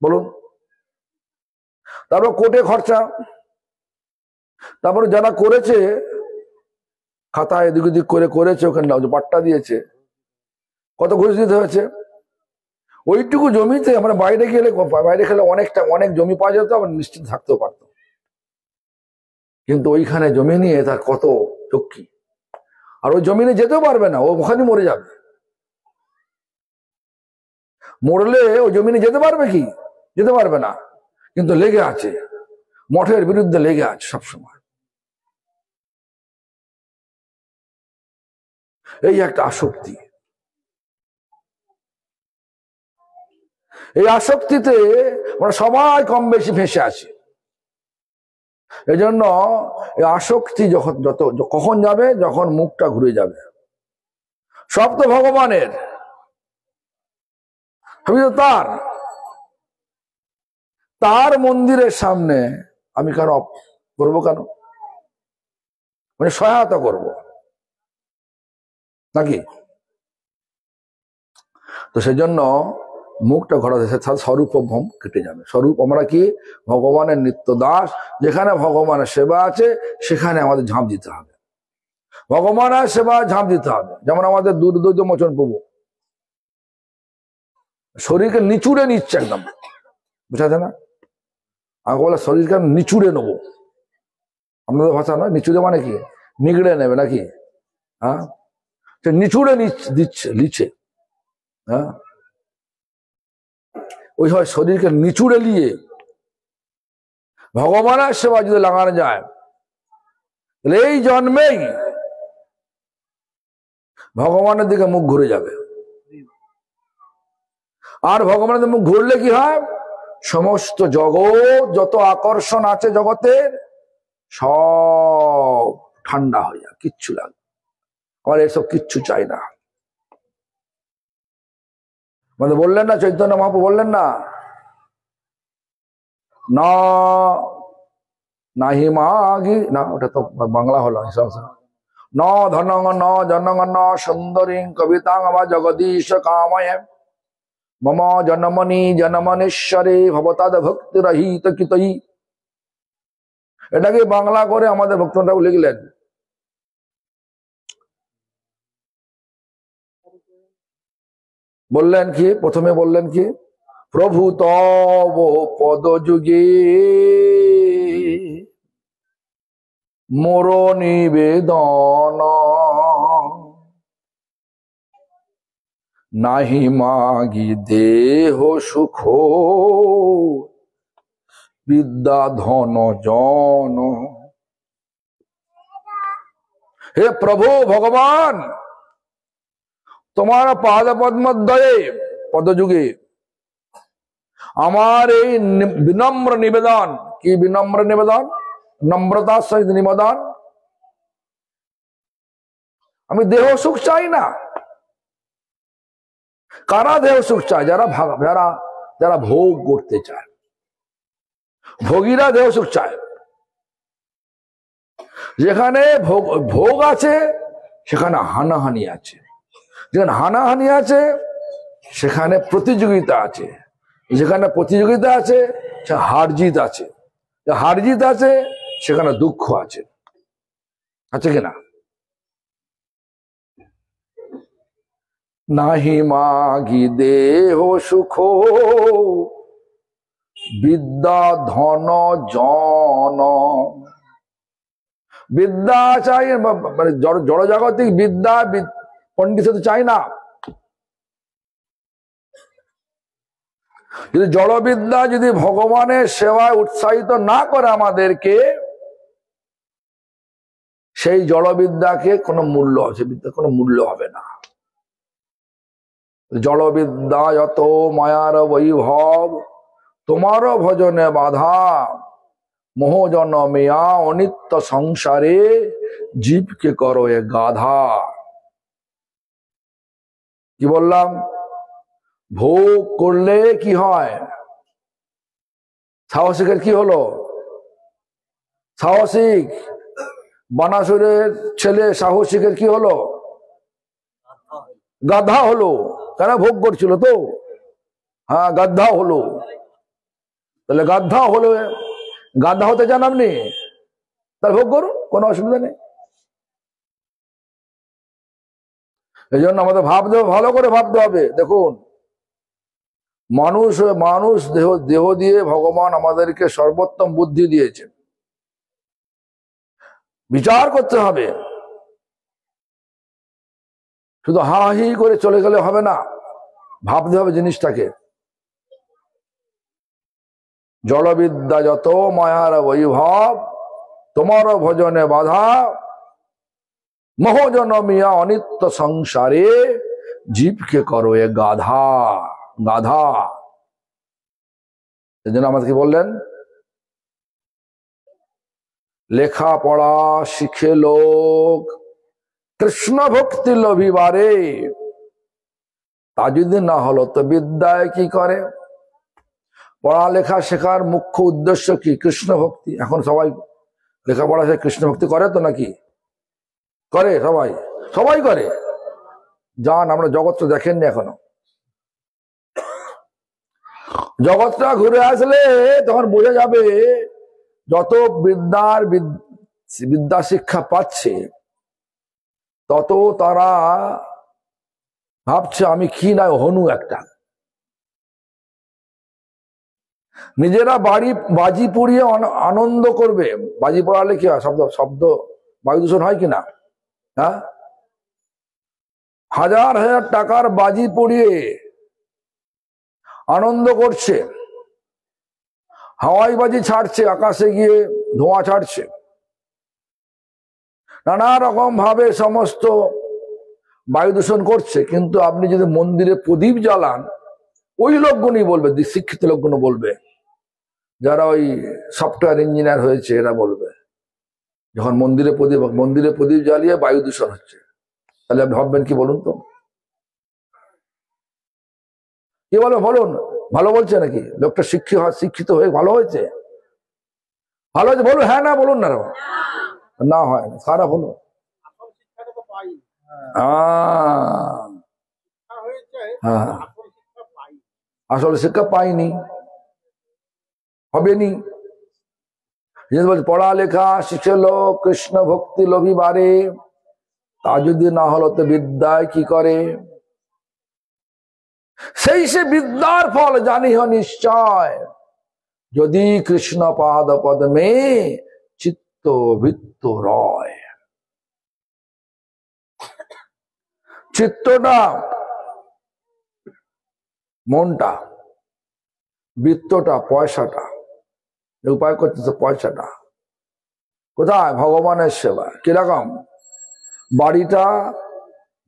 বলুন। তারপর কোর্টে খরচা, তারপরে যারা করেছে খাতা এদিক ওদিক করে করেছে, ওখানে পাট্টা দিয়েছে, কত ঘুষ দিতে হয়েছে। ওইটুকু জমিতে আমরা বাইরে খেলে অনেক জমি পাওয়া যেত, আবার নিশ্চিত থাকতেও পারত। কিন্তু ওইখানে জমি নিয়ে তার কত ঝক্কি, আর ওই জমিনে যেতেও পারবে না, ও ওখানে মরে যাবে। মরলে ওই জমিনে যেতে পারবে কি? যেতে পারবে না। কিন্তু লেগে আছে, মঠের বিরুদ্ধে লেগে আছে সবসময়। এই একটা আসক্তি। এই আসক্তিতে আমরা সবাই কম বেশি ফেঁসে আছি। এই জন্য এই আসক্তি কখন যাবে? যখন মুখটা ঘুরে যাবে। সব তো ভগবানের, আমি তো তার মন্দিরের সামনে আমি কেন করবো? কেন মানে সহায়তা করব নাকি? তো সেজন্য মুখটা ঘোরাতে স্বরূপভ্রম কেটে যাবে। স্বরূপ আমরা কি? ভগবানের নিত্য দাস। যেখানে ভগবানের সেবা আছে সেখানে আমাদের ঝাঁপ দিতে হবে, ভগবানের সেবা ঝাঁপ দিতে হবে। যেমন আমাদের দুর্দ্বৈত মোচন প্রভু শরীরকে নিচুড়ে নিচ্ছে একদম, বুঝাতে না? আমাকে বলে শরীরকে নিচুড়ে নেবো, আপনাদের ভাষা নয়, নিচুড়ে মানে কি? নিগড়ে নেবে নাকি? হ্যাঁ, সে নিচুড়ে লিচ্ছে। হ্যাঁ, ওই হয় শরীরকে নিচুড়ে নিয়ে ভগবানের সেবা যদি লাগানো যায়, তাহলে এই জন্মেই ভগবানের দিকে মুখ ঘুরে যাবে। আর ভগবানের মুখ ঘুরলে কি হয়? সমস্ত জগৎ, যত আকর্ষণ আছে জগতের, সব ঠান্ডা হয়ে যায়, কিচ্ছু লাগে। আমার এসব কিচ্ছু চাই না। মানে বললেন না, চৈতন্য মহাপ্রভু বললেন না, নাহি মাগি না, ওটা তো বাংলা হলো, ন ধনং ন জনং ন সুন্দরী কবিতাং আমা জগদীশ কাময় মম জনমনি জনমনেশ্বরে ভবতাদ ভক্তি রহিত কিতই। এটাকে বাংলা করে আমাদের ভক্তরা লিখলেন। বললেন কি? প্রথমে বললেন কি? প্রভু তব পদ যুগে মোর নিবেদন, নাহি মাগি দেহ সুখ বিদ্যা ধন জন। হে প্রভু ভগবান, তোমার পাদ পদ্মদ্বয়ে পদযুগে আমার এই বিনম্র নিবেদন। কি বিনম্র নিবেদন? নম্রতার সহিত নিবেদন। আমি দেহ সুখ চাই না। কারা দেহ সুখ চায়? যারা ভোগ করতে চায়, ভোগীরা দেহ সুখ চায়। যেখানে ভোগ আছে সেখানে হানাহানি আছে, যেখানে হানাহানি আছে সেখানে প্রতিযোগিতা আছে, যেখানে প্রতিযোগিতা আছে সেখানে হার জিত আছে, হার জিত আছে সেখানে দুঃখ আছে, আছে কিনা? নাহি মাগি দেহ সুখ বিদ্যা ধন জন। বিদ্যা চাই, মানে জড়জাগতিক বিদ্যা পণ্ডিত তো চাই না। যদি জড়বিদ্যা যদি ভগবানের সেবায় উৎসাহিত না করে আমাদেরকে, সেই জড়বিদ্যাকে কোনো মূল্য আছে, বিদ্যা কোনো মূল্য হবে না। জড়বিদ্যা যত মায়ার বৈভব, তোমারও ভজনে বাধা, মোহজন মেয়া অনিত্য সংসারে জীবকে করো এ গাধা। কি বললাম? ভোগ করলে কি হয়? সাহসিকের কি হলো? সাহসিক বানাসুরের ছেলে সাহসিকের কি হলো? গাধা হলো, কেন? ভোগ করছিল তো। হ্যাঁ, গাধা হলো। তাহলে গাধা হলো, গাধা হতে চান আপনি, তাহলে ভোগ করুন, কোনো অসুবিধা নেই। এই জন্য আমাদের ভাবতে হবে, ভালো করে ভাবতে হবে। দেখুন, মানুষ মানুষ দেহ দেহ দিয়ে ভগবান আমাদেরকে সর্বোত্তম বুদ্ধি দিয়েছেন। বিচার করতে হবে, শুধু হা হি করে চলে গেলে হবে না, ভাবতে হবে জিনিসটাকে। জলবিদ্যা যত মায়ার বৈভব, তোমার ভজনে বাধা, মোহজনমিয়া অনিত্য সংসারে, জীবকে করো এ গাধা। গাধা, এই জন্য আমাদেরকে বললেন, লেখাপড়া শিখে লোক কৃষ্ণ ভক্তি লোভিবারে, তা যদি না হলো তো বিদ্যায় কি করে? পড়ালেখা শেখার মুখ্য উদ্দেশ্য কি? কৃষ্ণ ভক্তি। এখন সবাই লেখাপড়া সে কৃষ্ণ ভক্তি করে তো নাকি? করে সবাই, সবাই করে। যান, আমরা জগৎটা দেখেননি এখনো। জগৎটা ঘুরে আসলে তখন বোঝা যাবে, যত বিদ্যা শিক্ষা পাচ্ছে, তত তারা ভাবছে আমি কি না হনু একটা। নিজেরা বাজি পুড়িয়ে আনন্দ করবে। বাজি পড়ালে কি হয়? শব্দ শব্দ বায়ু দূষণ হয় কিনা? হ্যাঁ, হাজার হাজার টাকার বাজি পড়িয়ে আনন্দ করছে, হাওয়াই বাজি ছাড়ছে, আকাশে গিয়ে ধোঁয়া ছাড়ছে, নানা রকম ভাবে সমস্ত বায়ু দূষণ করছে। কিন্তু আপনি যদি মন্দিরে প্রদীপ জ্বালান, ওই লোকগুলোই বলবে, শিক্ষিত লোকগুলো বলবে, যারা ওই সফটওয়্যার ইঞ্জিনিয়ার হয়েছে, এরা বলবে, যখন মন্দিরে প্রদীপ জ্বালিয়ে বায়ু দূষণ হচ্ছে, তাহলে আপনি ভাববেন কি বলুন তো? কি বলবে বলুন? ভালো বলছে নাকি? লোকটা শিক্ষিত হয়ে ভালো হয়েছে? ভালো হয়েছে বলুন, হ্যাঁ না বলুন না, না হয় না, খারাপ হলো। হ্যাঁ, আসলে শিক্ষা পাইনি, হবেনি। পড়ালেখা শিখে লোক কৃষ্ণ ভক্তি লোভিবারে, তা যদি না হলো তো বিদ্যায় কি করে? সেই সে বিদ্যার ফল জানিহ নিশ্চয়, যদি কৃষ্ণ পাদ পদ্মে চিত্ত বৃত্ত রয়। চিত্তটা মনটা, বৃত্তটা পয়সাটা, উপায় করতেছে পয়সাটা কোথায়? ভগবানের সেবা। কিরকম? বাড়িটা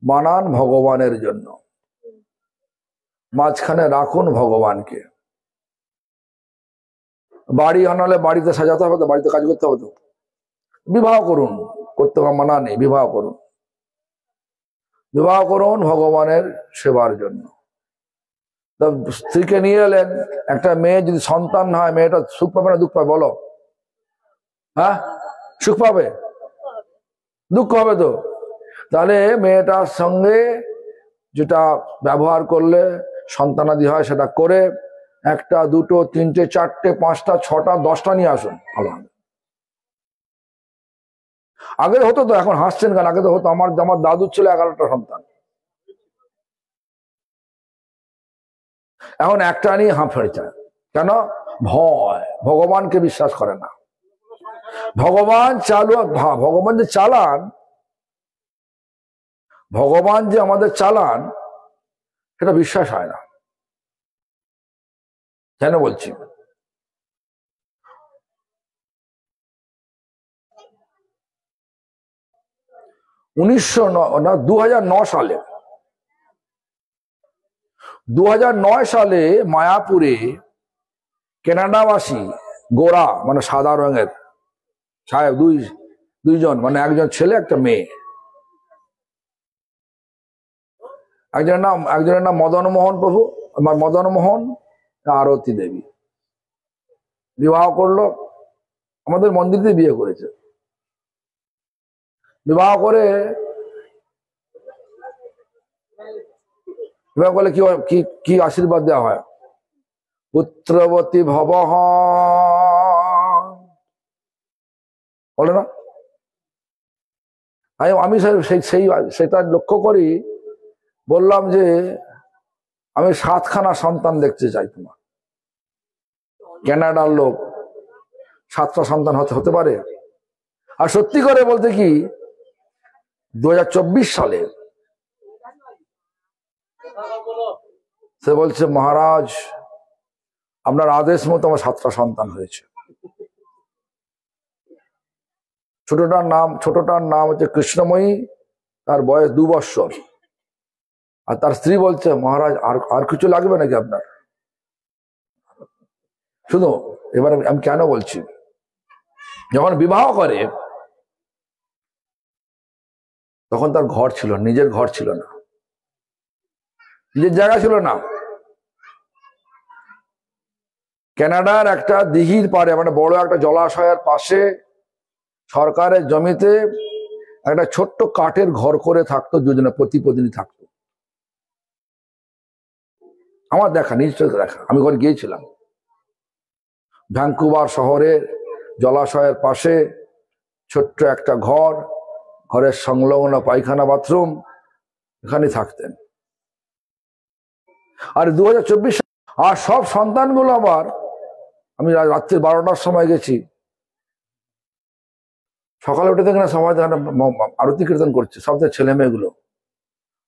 বানান ভগবানের জন্য, মাঝখানে রাখুন ভগবানকে। বাড়ি আনালে বাড়িতে সাজাতে হবে তো, বাড়িতে কাজ করতে হবে তো। বিবাহ করুন, করতে মানা নেই, বিবাহ করুন, বিবাহ করুন ভগবানের সেবার জন্য। স্ত্রীকে নিয়ে এলেন, একটা মেয়ে যদি সন্তান হয়, মেয়েটা সুখ পাবে না দুঃখ পাবে বলো? হ্যাঁ, সুখ পাবে, দুঃখ হবে তো। তাহলে মেয়েটার সঙ্গে যেটা ব্যবহার করলে সন্তানাদি হয়, সেটা করে একটা দুটো তিনটে চারটে পাঁচটা ছটা 10টা নিয়ে আসুন, ভালো হবে। আগে হতো তো, এখন হাসছেন কেন? আগে তো হতো। আমার দাদুর ছিল 11টা সন্তান, এখন একটা নিয়ে হাঁফড়ে চায়। কেন? ভয়, ভগবানকে বিশ্বাস করে না। ভগবান ভগবান যে চালান, ভগবান যে আমাদের চালান, সেটা বিশ্বাস হয় না। কেন বলছি? 2009 সালে মায়াপুরে কানাডাবাসী গোরা, মানে সাদা রঙের সাহেব, দুইজন, মানে একজন ছেলে একটা মেয়ে, একজনের নাম মদন মোহন প্রভু, মদন মোহন আরতি দেবী, বিবাহ করলো। আমাদের মন্দিরে বিয়ে করেছে। বিবাহ করে এবার বলে কি কি কি আশীর্বাদ দেওয়া হয়? পুত্রবতী ভবঃ, বলে না? আমি সেটা লক্ষ্য করি, বললাম যে আমি 7খানা সন্তান দেখতে চাই তোমার। কানাডার লোক 7টা সন্তান হতে পারে? আর সত্যি করে বলতে কি 2024 সালে সে বলছে, মহারাজ আপনার আদেশ মতো আমার 7টা সন্তান হয়েছে। ছোটটার নাম হচ্ছে কৃষ্ণময়ী, তার বয়স 2 বৎসর। আর তার স্ত্রী বলছে, মহারাজ আর কিছু লাগবে নাকি আপনার? শুধু এবার আমি কেন বলছি, যখন বিবাহ করে তখন তার ঘর ছিল, নিজের ঘর ছিল না, নিজের জায়গা ছিল না। কানাডার একটা দিঘির পাড়ে, মানে বড় একটা জলাশয়ের পাশে সরকারের জমিতে একটা ছোট্ট কাঠের ঘর করে থাকতো, দুজনে প্রতিদিনই থাকতো। আমার দেখা, নিশ্চয় দেখা, আমি ওখানে গিয়েছিলাম। ভ্যাঙ্কুভার শহরের জলাশয়ের পাশে ছোট্ট একটা ঘর, ঘরের সংলগ্ন পায়খানা বাথরুম, এখানে থাকতেন। আর 2024 আর সব সন্তানগুলো আবার, আমি রাত্রি 12টার সময় গেছি, সকালে উঠে দেখেন সবাই আরতি কীর্তন করছে, সব ছেলে মেয়েগুলো।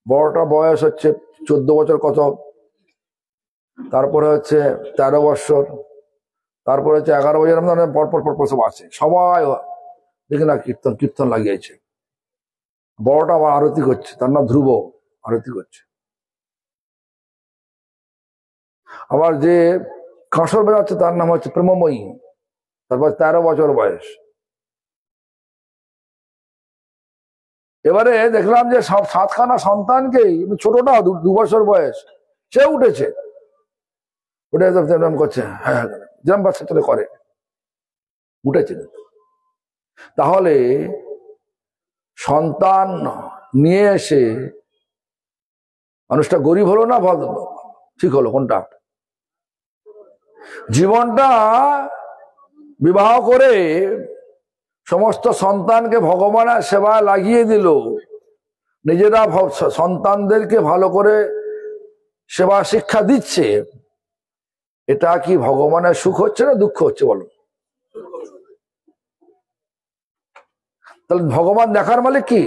বড়টা বয়স হচ্ছে 14 বছর কত, তারপরে হচ্ছে 13 বছর, তারপরে হচ্ছে 11 বছর, পরপর সব আছে। সবাই দেখে না কীর্তন লাগিয়েছে। বড়টা আবার আরতি করছে, তার নাম ধ্রুব, আরতি করছে। আবার যে কাঁসর বাজাচ্ছে তার নাম হচ্ছে প্রেমময়ী, তারপর 13 বছর বয়স। এবারে দেখলাম যে সব 7খানা সন্তানকেই, ছোটটা 2 বছর বয়স, সে উঠেছে, উঠে করছে, হ্যাঁ যেরকম বাচ্চা ছেলে করে, উঠেছে। তাহলে সন্তান নিয়ে এসে মানুষটা গরিব হলো না ঠিক হলো? কোনটা? জীবনটা বিবাহ করে সমস্ত সন্তানকে ভগবানের সেবায় লাগিয়ে দিল, নিজেরা সন্তানদেরকে ভালো করে সেবা শিক্ষা দিচ্ছে, এটা কি ভগবানের সুখ হচ্ছে না দুঃখ হচ্ছে বলো? তাহলে ভগবান দেখার মালিক কি?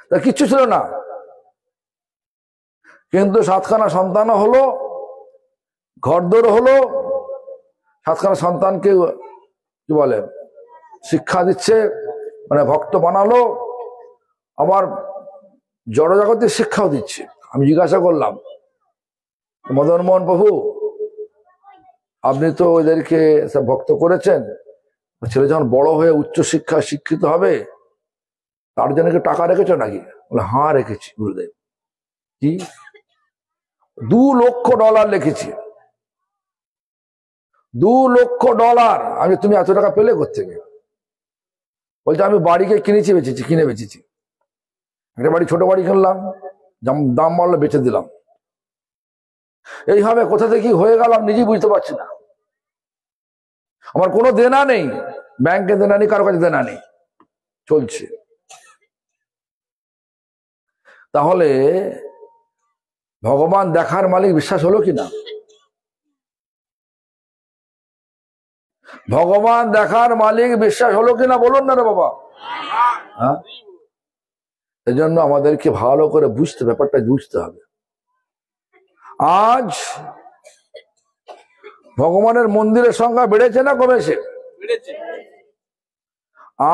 তা কিচ্ছু ছিল না, কিন্তু 7খানা সন্তানও হলো, ঘরদোর হলো, 7খানা সন্তানকে কি বলে শিক্ষা দিচ্ছে, মানে ভক্ত বানালো, আবার জড়জগতের শিক্ষাও দিচ্ছে। আমি জিজ্ঞাসা করলাম, মদন মোহন প্রভু আপনি তো ওদেরকে সব ভক্ত করেছেন, ছেলে যখন বড় হয়ে উচ্চ শিক্ষা শিক্ষিত হবে তার জন্য কি টাকা রেখেছো নাকি? বলে হ্যাঁ রেখেছি গুরুদেব। কি? $2 লক্ষ লিখেছি, $2 লক্ষ। আমি, তুমি এত টাকা পেলে কোত্থেকে? বলছে আমি বাড়িকে কিনে বেচেছি। একটা বাড়ি, ছোট বাড়ি কিনলাম, দাম বাড়লো বেচে দিলাম। এইভাবে কোথা থেকে হয়ে গেল আমি নিজেই বুঝতে পারছি না। আমার কোনো দেনা নেই, ব্যাংকে দেনা নেই, কারো কাছে দেনা নেই, চলছে। তাহলে ভগবান দেখার মালিক বিশ্বাস হলো কিনা? ভগবান দেখার মালিক বিশ্বাস হলো কিনা বলুন না রে বাবা। হ্যাঁ, এই জন্য আমাদেরকে ভালো করে ব্যাপারটা বুঝতে হবে। আজ ভগবানের মন্দিরের সংখ্যা বেড়েছে না কমেছে?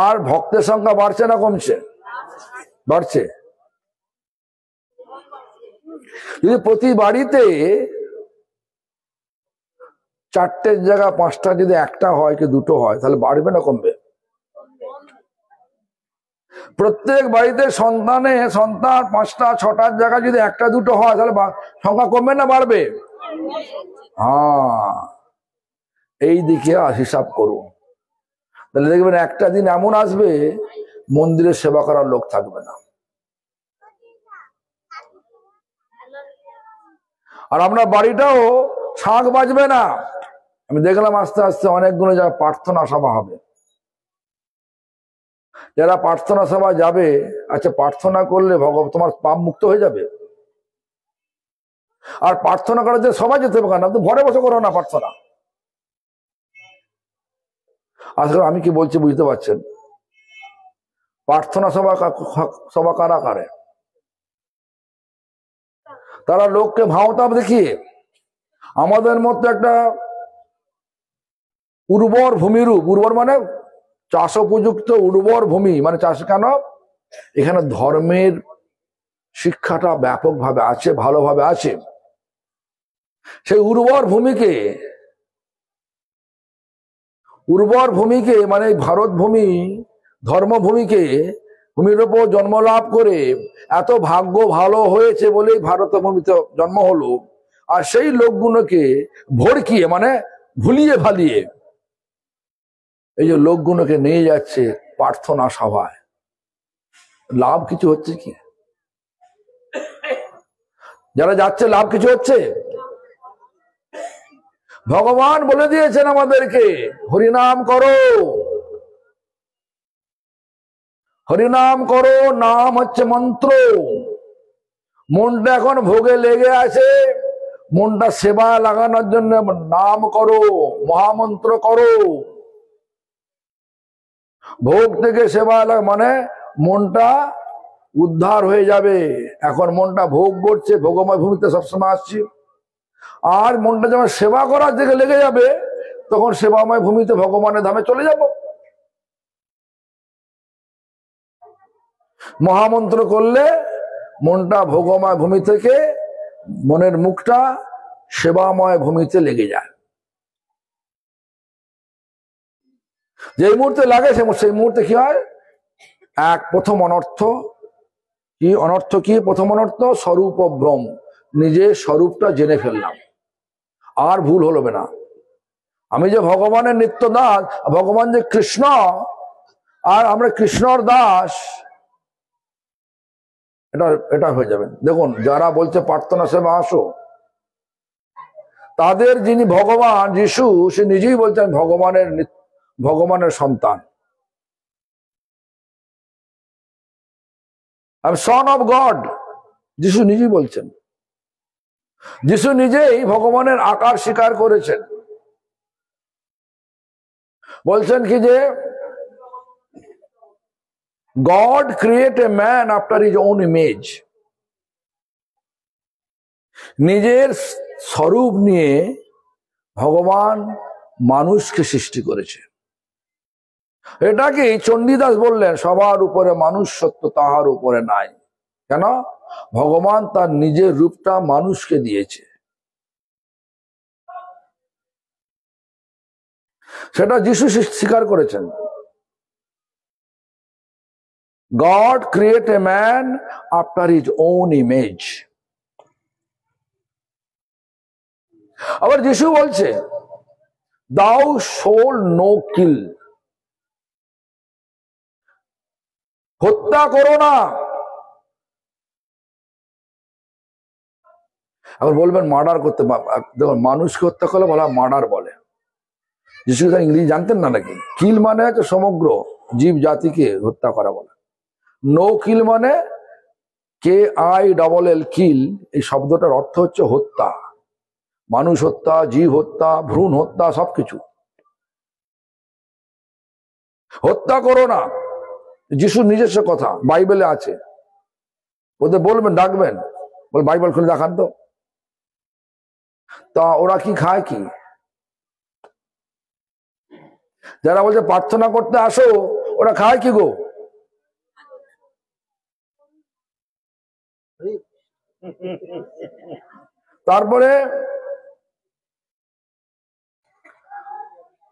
আর ভক্তের সংখ্যা বাড়ছে না কমছে? বাড়ছে। যদি প্রতি বাড়িতে 4টের জায়গা 5টা যদি একটা হয় কি 2টো হয়, তাহলে বাড়বে না কমবে? প্রত্যেক বাড়িতে সন্তান 5টা 6টার জায়গা যদি 1টা 2টো হয়, তাহলে সংখ্যা কমবে না বাড়বে? হ্যাঁ, এই দিকে হিসাব করুন। তাহলে দেখবেন একটা দিন এমন আসবে মন্দিরের সেবা করার লোক থাকবে না। আর আপনার বাড়িটাও শাঁখ বাজবে না। আমি দেখলাম আস্তে আস্তে অনেকগুলো যারা প্রার্থনা সভা হবে, যারা প্রার্থনা সভা যাবে, আচ্ছা প্রার্থনা করলে তোমার পাপ মুক্ত হয়ে যাবে। আর প্রার্থনা করার জন্য সবাই যেতে হবে, না তো ঘরে বসে করো না প্রার্থনা। আসলে আমি কি বলছি বুঝতে পারছেন? প্রার্থনা সভা কারা করে? তারা লোককে ভাওতাপ দেখিয়ে আমাদের মধ্যে একটা উর্বর ভূমিরূপ, উর্বর মানে চাষ উপযুক্ত উর্বর ভূমি, মানে চাষ কেন, এখানে ধর্মের শিক্ষাটা ব্যাপকভাবে আছে, ভালোভাবে আছে। সেই উর্বর ভূমিকে মানে ভারত ভূমি, ধর্মভূমিকে, ভূমির উপর জন্ম লাভ করে এত ভাগ্য ভালো হয়েছে বলেই ভারত ভূমিতে জন্ম হলো। আর সেই লোকগুলোকে ভড়কিয়ে মানে ভুলিয়ে ভালিয়ে এই যে লোকগুলোকে নিয়ে যাচ্ছে প্রার্থনা সভায়, লাভ কিছু হচ্ছে কি? যারা যাচ্ছে লাভ কিছু হচ্ছে? ভগবান বলে দিয়েছেন আমাদেরকে হরিনাম করো, হরিনাম করো, নাম হচ্ছে মন্ত্র। মনটা এখন ভোগে লেগে আছে, মনটা সেবা লাগানোর জন্য নাম করো, মহামন্ত্র করো। ভোগ থেকে সেবা মানে মনটা উদ্ধার হয়ে যাবে। এখন মনটা ভোগ করছে, ভোগময় ভূমিতে সবসময় আসছি। আর মনটা যখন সেবা করার দিকে লেগে যাবে, তখন সেবাময় ভূমিতে ভগবানের ধামে চলে যাব। মহামন্ত্র করলে মনটা ভোগময় ভূমি থেকে মনের মুখটা সেবাময় ভূমিতে লেগে যায়। যেই মুহূর্তে লাগে সেই মুহূর্তে কি হয়? প্রথম অনর্থ কি? প্রথম অনর্থ স্বরূপ ভ্রম, নিজের স্বরূপটা জেনে ফেললাম, আর ভুল হলো না। আমি যে ভগবানের নিত্য দাস, ভগবান যে কৃষ্ণ, আর আমরা কৃষ্ণর দাস, এটা হয়ে যাবে। দেখুন, যারা বলছে প্রার্থনা সেবা আসো, তাদের যিনি ভগবান যিশু, সে নিজেই বলছেন ভগবানের সন্তান। সন অফ গড, যিশু নিজেই বলছেন। যিশু নিজেই ভগবানের আকার স্বীকার করেছেন। বলছেন কি যে God create a man after his own image, নিজের স্বরূপ নিয়ে ভগবান মানুষকে সৃষ্টি করেছে। এটাকে চণ্ডীদাস বললেন, সবার উপরে মানুষ সত্য, তাহার উপরে নাই। কেন? ভগবান তার নিজের রূপটা মানুষকে দিয়েছে। সেটা যিশু স্বীকার করেছেন। God create a man after his own image. আবার যিশু বলছে, thou shalt no kill, হত্যা করো না। আবার বলবেন মার্ডার করতে, দেখুন মানুষকে হত্যা করলে বলা মার্ডার বলে। যিশু ইংরেজি জানতেন না নাকি? কিল মানে হচ্ছে সমগ্র জীব জাতিকে হত্যা করা বলে। নো কিল মানে KILL কিল, এই শব্দটার অর্থ হচ্ছে হত্যা। মানুষ হত্যা, জীব হত্যা, ভ্রূণ হত্যা, সবকিছু। হত্যা করো না, যিশুর নিজস্ব কথা, বাইবেলে আছে। ওদের বলবেন, ডাকবেন, বল বাইবেল খুলে দেখান তো। তা ওরা কি খায় কি? যারা বলছে প্রার্থনা করতে আসো, ওরা খায় কি গো? তারপরে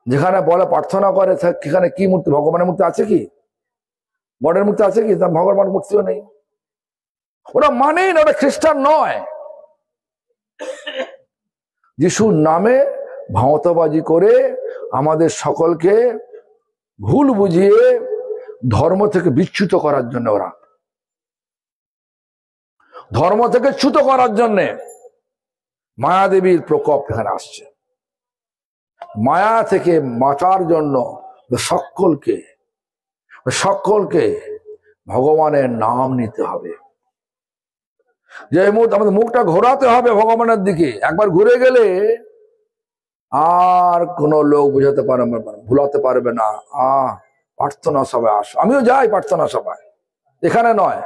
যেখানে বলে প্রার্থনা করে, সেখানে কি মূর্তি? ভগবানের মূর্তি আছে কি? গডের মূর্তি আছে কি? তার ভগবানের মূর্তিও নেই। ওরা মানেই না, ওরা খ্রিস্টান নয়। যিশুর নামে ভাওতাবাজি করে আমাদের সকলকে ভুল বুঝিয়ে ধর্ম থেকে বিচ্যুত করার জন্য, ওরা ধর্ম থেকে চ্যুত করার জন্যে মায়াদেবীর প্রকোপ এখানে আসছে। মায়া থেকে বাঁচার জন্য সকলকে ভগবানের নাম নিতে হবে। যে আমাদের মুখটা ঘোরাতে হবে ভগবানের দিকে। একবার ঘুরে গেলে আর কোন লোক বুঝাতে পারবে না, ভুলাতে পারবে না। প্রার্থনা সভায় আসো, আমিও যাই প্রার্থনা সভায়, এখানে নয়,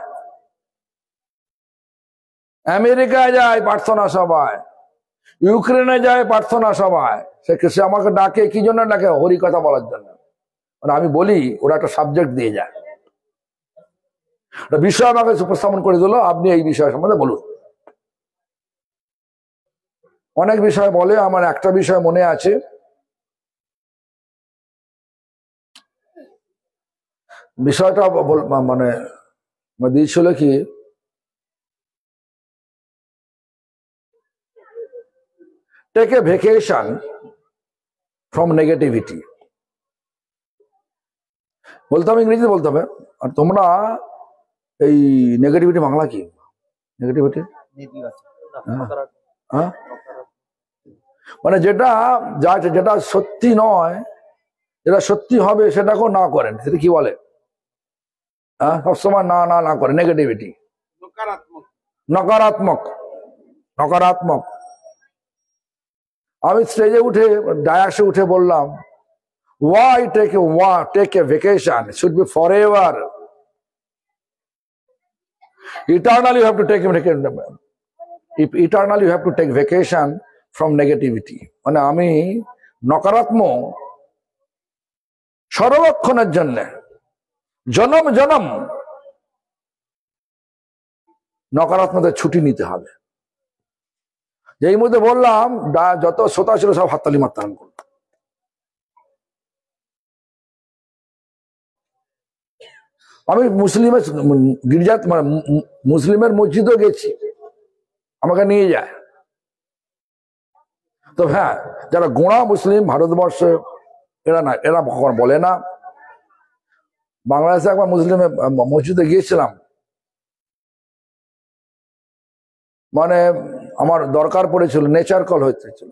আমেরিকায় যাই প্রার্থনা সভায়, ইউক্রেনে যায় প্রার্থনা সভায়। সে আমাকে ডাকে, কি জন্য ডাকে? হরি কথা বলার জন্য। মানে আমি বলি, ওরা একটা সাবজেক্ট দিয়ে যায়, একটা বিষয় আমাকে উপস্থাপন করে দিল, আপনি এই বিষয় সম্বন্ধে বলুন। অনেক বিষয় বলে, আমার একটা বিষয় মনে আছে। বিষয়টা মানে দিয়েছিল কি, take a vacation from negativity. বলতে হবে ইংরেজিতে বলতে হবে। আর তোমরা এই নেগেটিভিটি বাংলা কি? নেগেটিভিটি মানে যেটা সত্যি নয়, যেটা সত্যি হবে সেটাকেও না করেন, সেটা কি বলে? সবসময় না না না করে নেগেটিভিটি, নকারাত্মক। আমি স্টেজে উঠে ডায়াসে উঠে বললাম, why take a vacation? It should be forever. Eternally you have to take vacation from negativity. মানে আমি নকারাত্মক সর্বক্ষণের জন্য জনম নকারাত্মকদের ছুটি নিতে হবে। যেই মধ্যে বললাম, যত শ্রোতা ছিল সব হাততালি মারতে আরম্ভ করল। আমি মুসলিমের গির্জা মানে মুসলিমের মসজিদও গেছি, আমাকে নিয়ে যায়। তো হ্যাঁ, যারা গোঁড়া মুসলিম ভারতবর্ষে, এরা কখনো বলে না। বাংলাদেশে একবার মুসলিমের মসজিদে গিয়েছিলাম, মানে আমার দরকার পড়েছিল, নেচার কল হয়েছিল।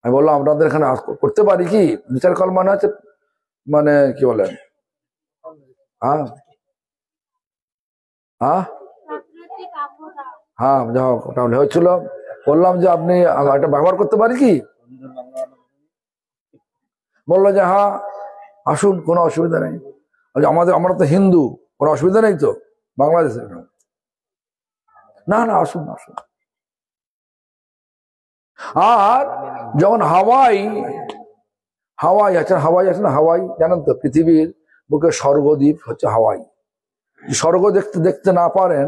আমি বললাম, আপনাদের এখানে করতে পারি কি? নেচার কল মানে হচ্ছে, মানে কি বলেন, হ্যাঁ যাও, ওটা হয়েছিল। বললাম যে আপনি এটা ব্যবহার করতে পারি কি? বললো যে হ্যাঁ আসুন, কোনো অসুবিধা নেই। আমরা তো হিন্দু, কোনো অসুবিধা নেই তো বাংলাদেশে? না আসুন। আর যখন হাওয়াই আছে না, হাওয়াই জানেন তো, পৃথিবীর বুকে স্বর্গদ্বীপ হচ্ছে হাওয়াই। স্বর্গ দেখতে না পারেন,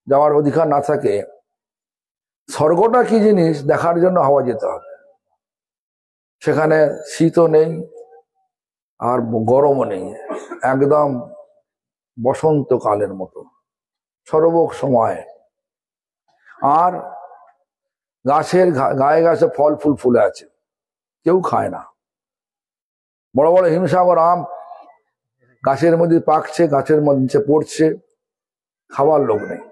যাওয়ার অধিকার না থাকে, স্বর্গটা কি জিনিস দেখার জন্য হাওয়া যেতে হবে। সেখানে শীতও নেই আর গরমও নেই, একদম বসন্তকালের মতো সর্ব সময়। আর গাছের গায়ে ফল ফুল ফুলে আছে, কেউ খায় না। বড় বড় হিমসাগর আম গাছের মধ্যে পাকছে, গাছের মধ্যে পড়ছে, খাবার লোক নেই।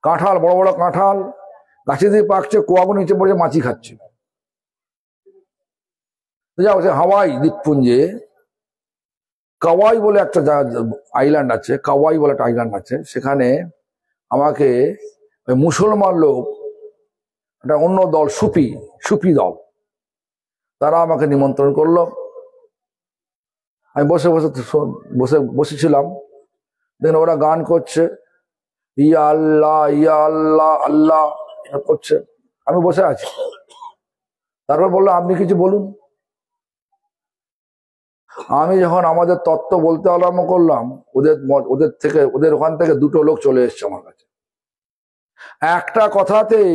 কাঁঠাল, বড় বড় কাঁঠাল গাছে দিয়ে পাকছে, কুয়াগুলো নিচে পড়ছে, মাছি খাচ্ছে। যাও, সে হাওয়াই দ্বীপপুঞ্জে কাওয়াই বলে একটা আইল্যান্ড আছে, কাওয়াই বলে একটা আইল্যান্ড আছে। সেখানে আমাকে মুসলমান লোক, একটা অন্য দল, সুফি দল, তারা আমাকে নিমন্ত্রণ করলো। আমি বসেছিলাম, দেখুন ওরা গান করছে, ইয়া আল্লাহ ইয়া আল্লাহ আল্লাহ করছে, আমি বসে আছি। তারপর বললো, আপনি কিছু বলুন। আমি যখন আমাদের তত্ত্ব বলতে আরম্ভ করলাম, ওদের ওখান থেকে দুটো লোক চলে এসছে আমার কাছে। একটা কথাতেই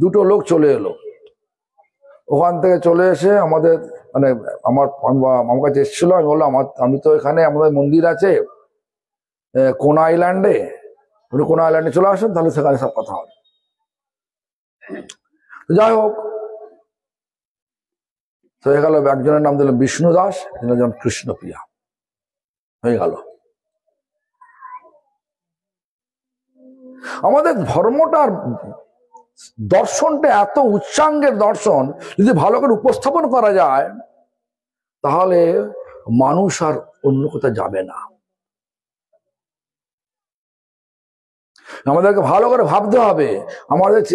দুটো লোক চলে এলো। ওখান থেকে চলে এসে আমাদের মানে আমার কাছে এসেছিল। আমি বললাম, আমি তো এখানে, আমাদের মন্দির আছে কোন আইল্যান্ডে, কোন আইল্যান্ডে চলে আসেন, তাহলে সেখানে সব কথা হবে। যাই হোক, তো হয়ে গেল। একজনের নাম দিলাম বিষ্ণু দাস, একজনের নাম কৃষ্ণপ্রিয়া, হয়ে গেল। আমাদের ধর্মটার দর্শনটা এত উচ্চাঙ্গের দর্শন, যদি ভালো করে উপস্থাপন করা যায় তাহলে মানুষ আর অন্য কোথাও যাবে না। আমাদেরকে ভালো করে ভাবতে হবে,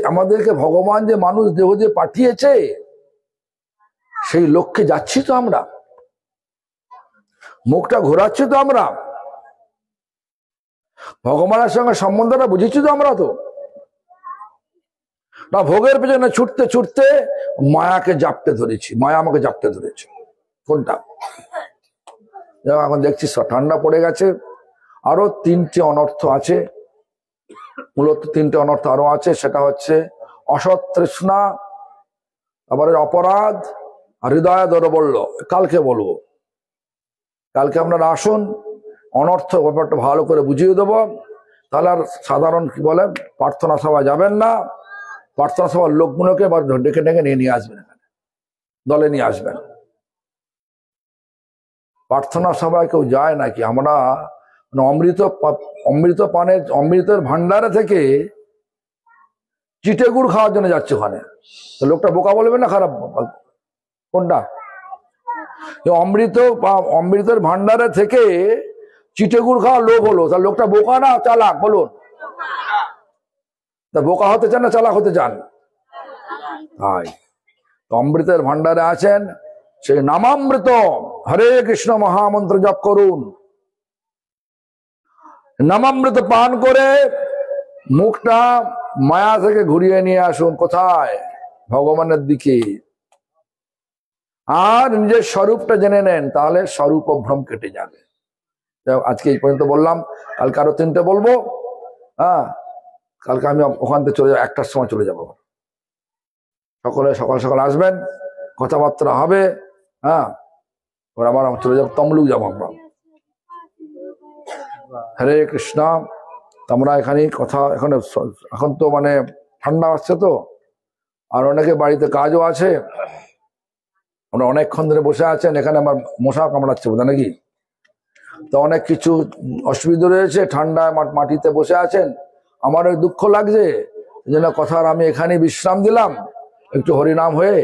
আমাদেরকে ভগবান যে মানুষ দেহ দিয়ে পাঠিয়েছে সেই লক্ষ্যে যাচ্ছি তো আমরা, মুখটা ঘোরাচ্ছি তো আমরা, ভগবানের সঙ্গে সম্বন্ধটা বুঝেছি তো আমরা, তো না ভোগের পেছনে ছুটতে ছুটতে মায়াকে জাপটে ধরেছি, মায়া আমাকে জাপটে ধরেছে। কোনটা? এখন দেখছি ঠান্ডা পড়ে গেছে, আরো 3টে অনর্থ আছে, মূলত 3টে অনর্থ আরো আছে। সেটা হচ্ছে অসৎ তৃষ্ণা, তারপরে অপরাধ, আর হৃদয় দৌরবল্য। কালকে বলবো, কালকে আপনারা আসুন, অনর্থ ব্যাপারটা ভালো করে বুঝিয়ে দেবো। তাহলে আর সাধারণ কি বলে প্রার্থনা সভা যাবেন না, প্রার্থনা সভার লোকগুলোকে ডেকে ডেকে নিয়ে আসবেন, এখানে দলে নিয়ে আসবেন। প্রার্থনা সভায় কেউ যায় নাকি? আমরা অমৃতের ভান্ডারে থেকে চিটে গুড় খাওয়ার জন্য যাচ্ছে ওখানে। তো লোকটা বোকা বলবে না খারাপ? কোনটা? অমৃতের ভান্ডারে থেকে চিটে গুড় খাওয়ার লোভ হলো, তার লোকটা বোকা না চালাক বলুন? তা বোকা হতে চান না চালাক হতে চান? তাই অমৃতের ভান্ডারে আছেন, সেই নামামৃত হরে কৃষ্ণ মহামন্ত্র জপ করুন। নামামৃত পান করে মুখটা মায়া থেকে ঘুরিয়ে নিয়ে আসুন। কোথায়? ভগবানের দিকে। আর নিজের স্বরূপটা জেনে নেন, তাহলে স্বরূপ ভ্রম কেটে যাবে। আজকে এই পর্যন্ত বললাম, কালকে আরো 3টে বলবো। হ্যাঁ, কালকে আমি ওখান থেকে চলে যাবো, 1টার সময় চলে যাবো। সকলে সকাল সকাল আসবেন, কথাবার্তা হবে। হ্যাঁ, আবার চলে যাবো, তমলুক যাবো আমরা। হরে কৃষ্ণ। তোমরা এখানে কথা, এখন তো মানে ঠান্ডা আসছে তো, আর অনেকে বাড়িতে কাজও আছে, আমরা অনেকক্ষণ ধরে বসে আছেন এখানে, আমার মশা কামড়াচ্ছে বোধ নাকি, তো অনেক কিছু অসুবিধা রয়েছে, ঠান্ডায় মাটিতে বসে আছেন। আমার দুঃখ লাগছে, এই জন্য কথার আমি এখানে বিশ্রাম দিলাম, একটু হরিনাম হয়ে।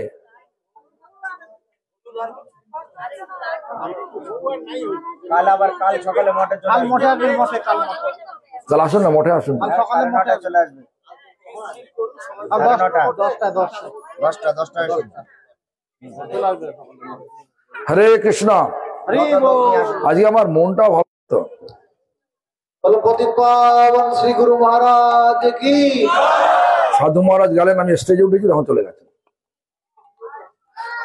কাল আসুন না, মঠে আসুন। হরে কৃষ্ণ। আজকে আমার মনটা ভালো তো। শ্রী গুরু মহারাজ কি। সাধু মহারাজ গেলেন, আমি স্টেজে উঠেছি, তখন চলে গেছেন।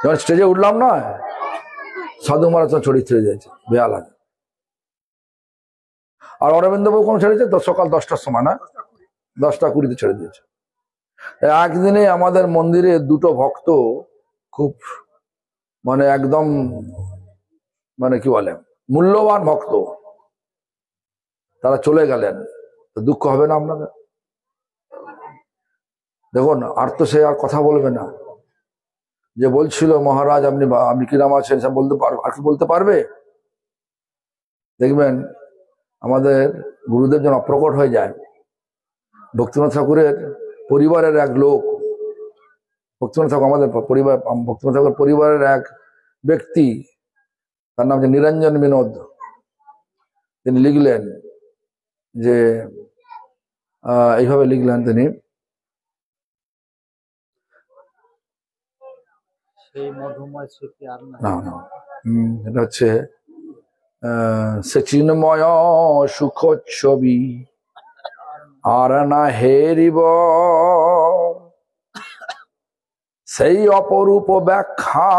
যখন স্টেজে উঠলাম না, সাধু মহারাজ ছড়িয়ে ছেড়ে দিয়েছে, বেয়াল আছে। আর অরবিন্দ বাবু কোন ছেড়েছে? তো সকাল 10টার সময়, না 10টা 20 ছেড়ে দিয়েছে। একদিনে আমাদের মন্দিরে 2টো ভক্ত খুব মানে একদম মানে কি বলে মূল্যবান ভক্ত, তারা চলে গেলেন। তো দুঃখ হবে না আপনাদের? দেখুন, আর তো সে আর কথা বলবে না। যে বলছিল মহারাজ আপনি কি নাম আছেন, সব বলতে পারবে? দেখবেন আমাদের গুরুদেব যেন অপ্রকট হয়ে যায়। ভক্তিনাথ ঠাকুরের পরিবারের এক লোক, ভক্তিনাথ ঠাকুর আমাদের পরিবার, ভক্তিনাথ ঠাকুর পরিবারের এক ব্যক্তি, তার নাম হচ্ছে নিরঞ্জন বিনোদ। তিনি লিখলেন যে এইভাবে লিখলেন তিনি, এটা হচ্ছে সে চিন্ময় সুখ ছবি আর না হেরিব, সেই অপরূপ ব্যাখ্যা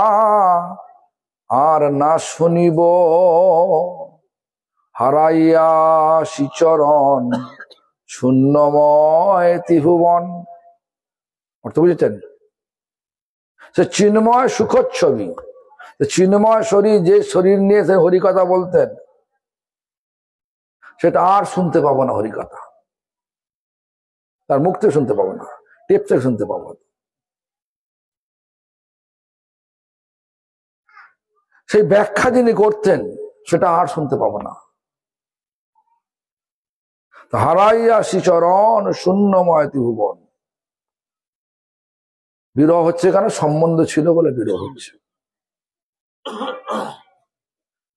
আর না শুনিব, হারাইয়া শ্রীচরণ শূন্যময় ত্রিভুবন। অর্থ বুঝেছেন? সে চিন্ময় সুখচ্ছবি, চিন্ময় শরীর, যে শরীর নিয়ে সে হরিকথা বলতেন, সেটা আর শুনতে পাবো না হরিকথা, তার মুখ থেকে শুনতে পাবো না, টেপ থেকে শুনতে পাবো। সেই ব্যাখ্যা যিনি করতেন সেটা আর শুনতে পাবো না। হারাইয়া শ্রীচরণ শূন্যময় ত্রিভুবন। বিরহ হচ্ছে কেন? সম্বন্ধ ছিল বলে বিরহ হচ্ছে।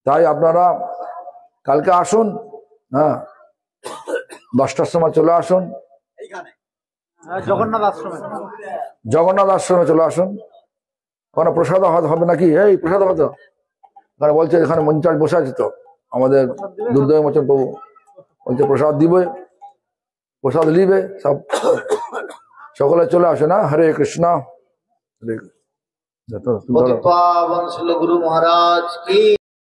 তাই আপনারা কালকে আসুন, হ্যাঁ 10টার সময় চলে আসুন, জগন্নাথ আশ্রমে চলে আসুন। ওখানে প্রসাদ হবে নাকি? এই প্রসাদ হবে তো? ওখানে বলছে এখানে মঞ্চাজ বসে আছে তো আমাদের দুর্দয় মোচন প্রভু, বলছে প্রসাদ দিবে, প্রসাদ নিবে সব। সকলে চলে আসে না। হরে কৃষ্ণ। হরে পাবন শ্রীল গুরু মহারাজ কি।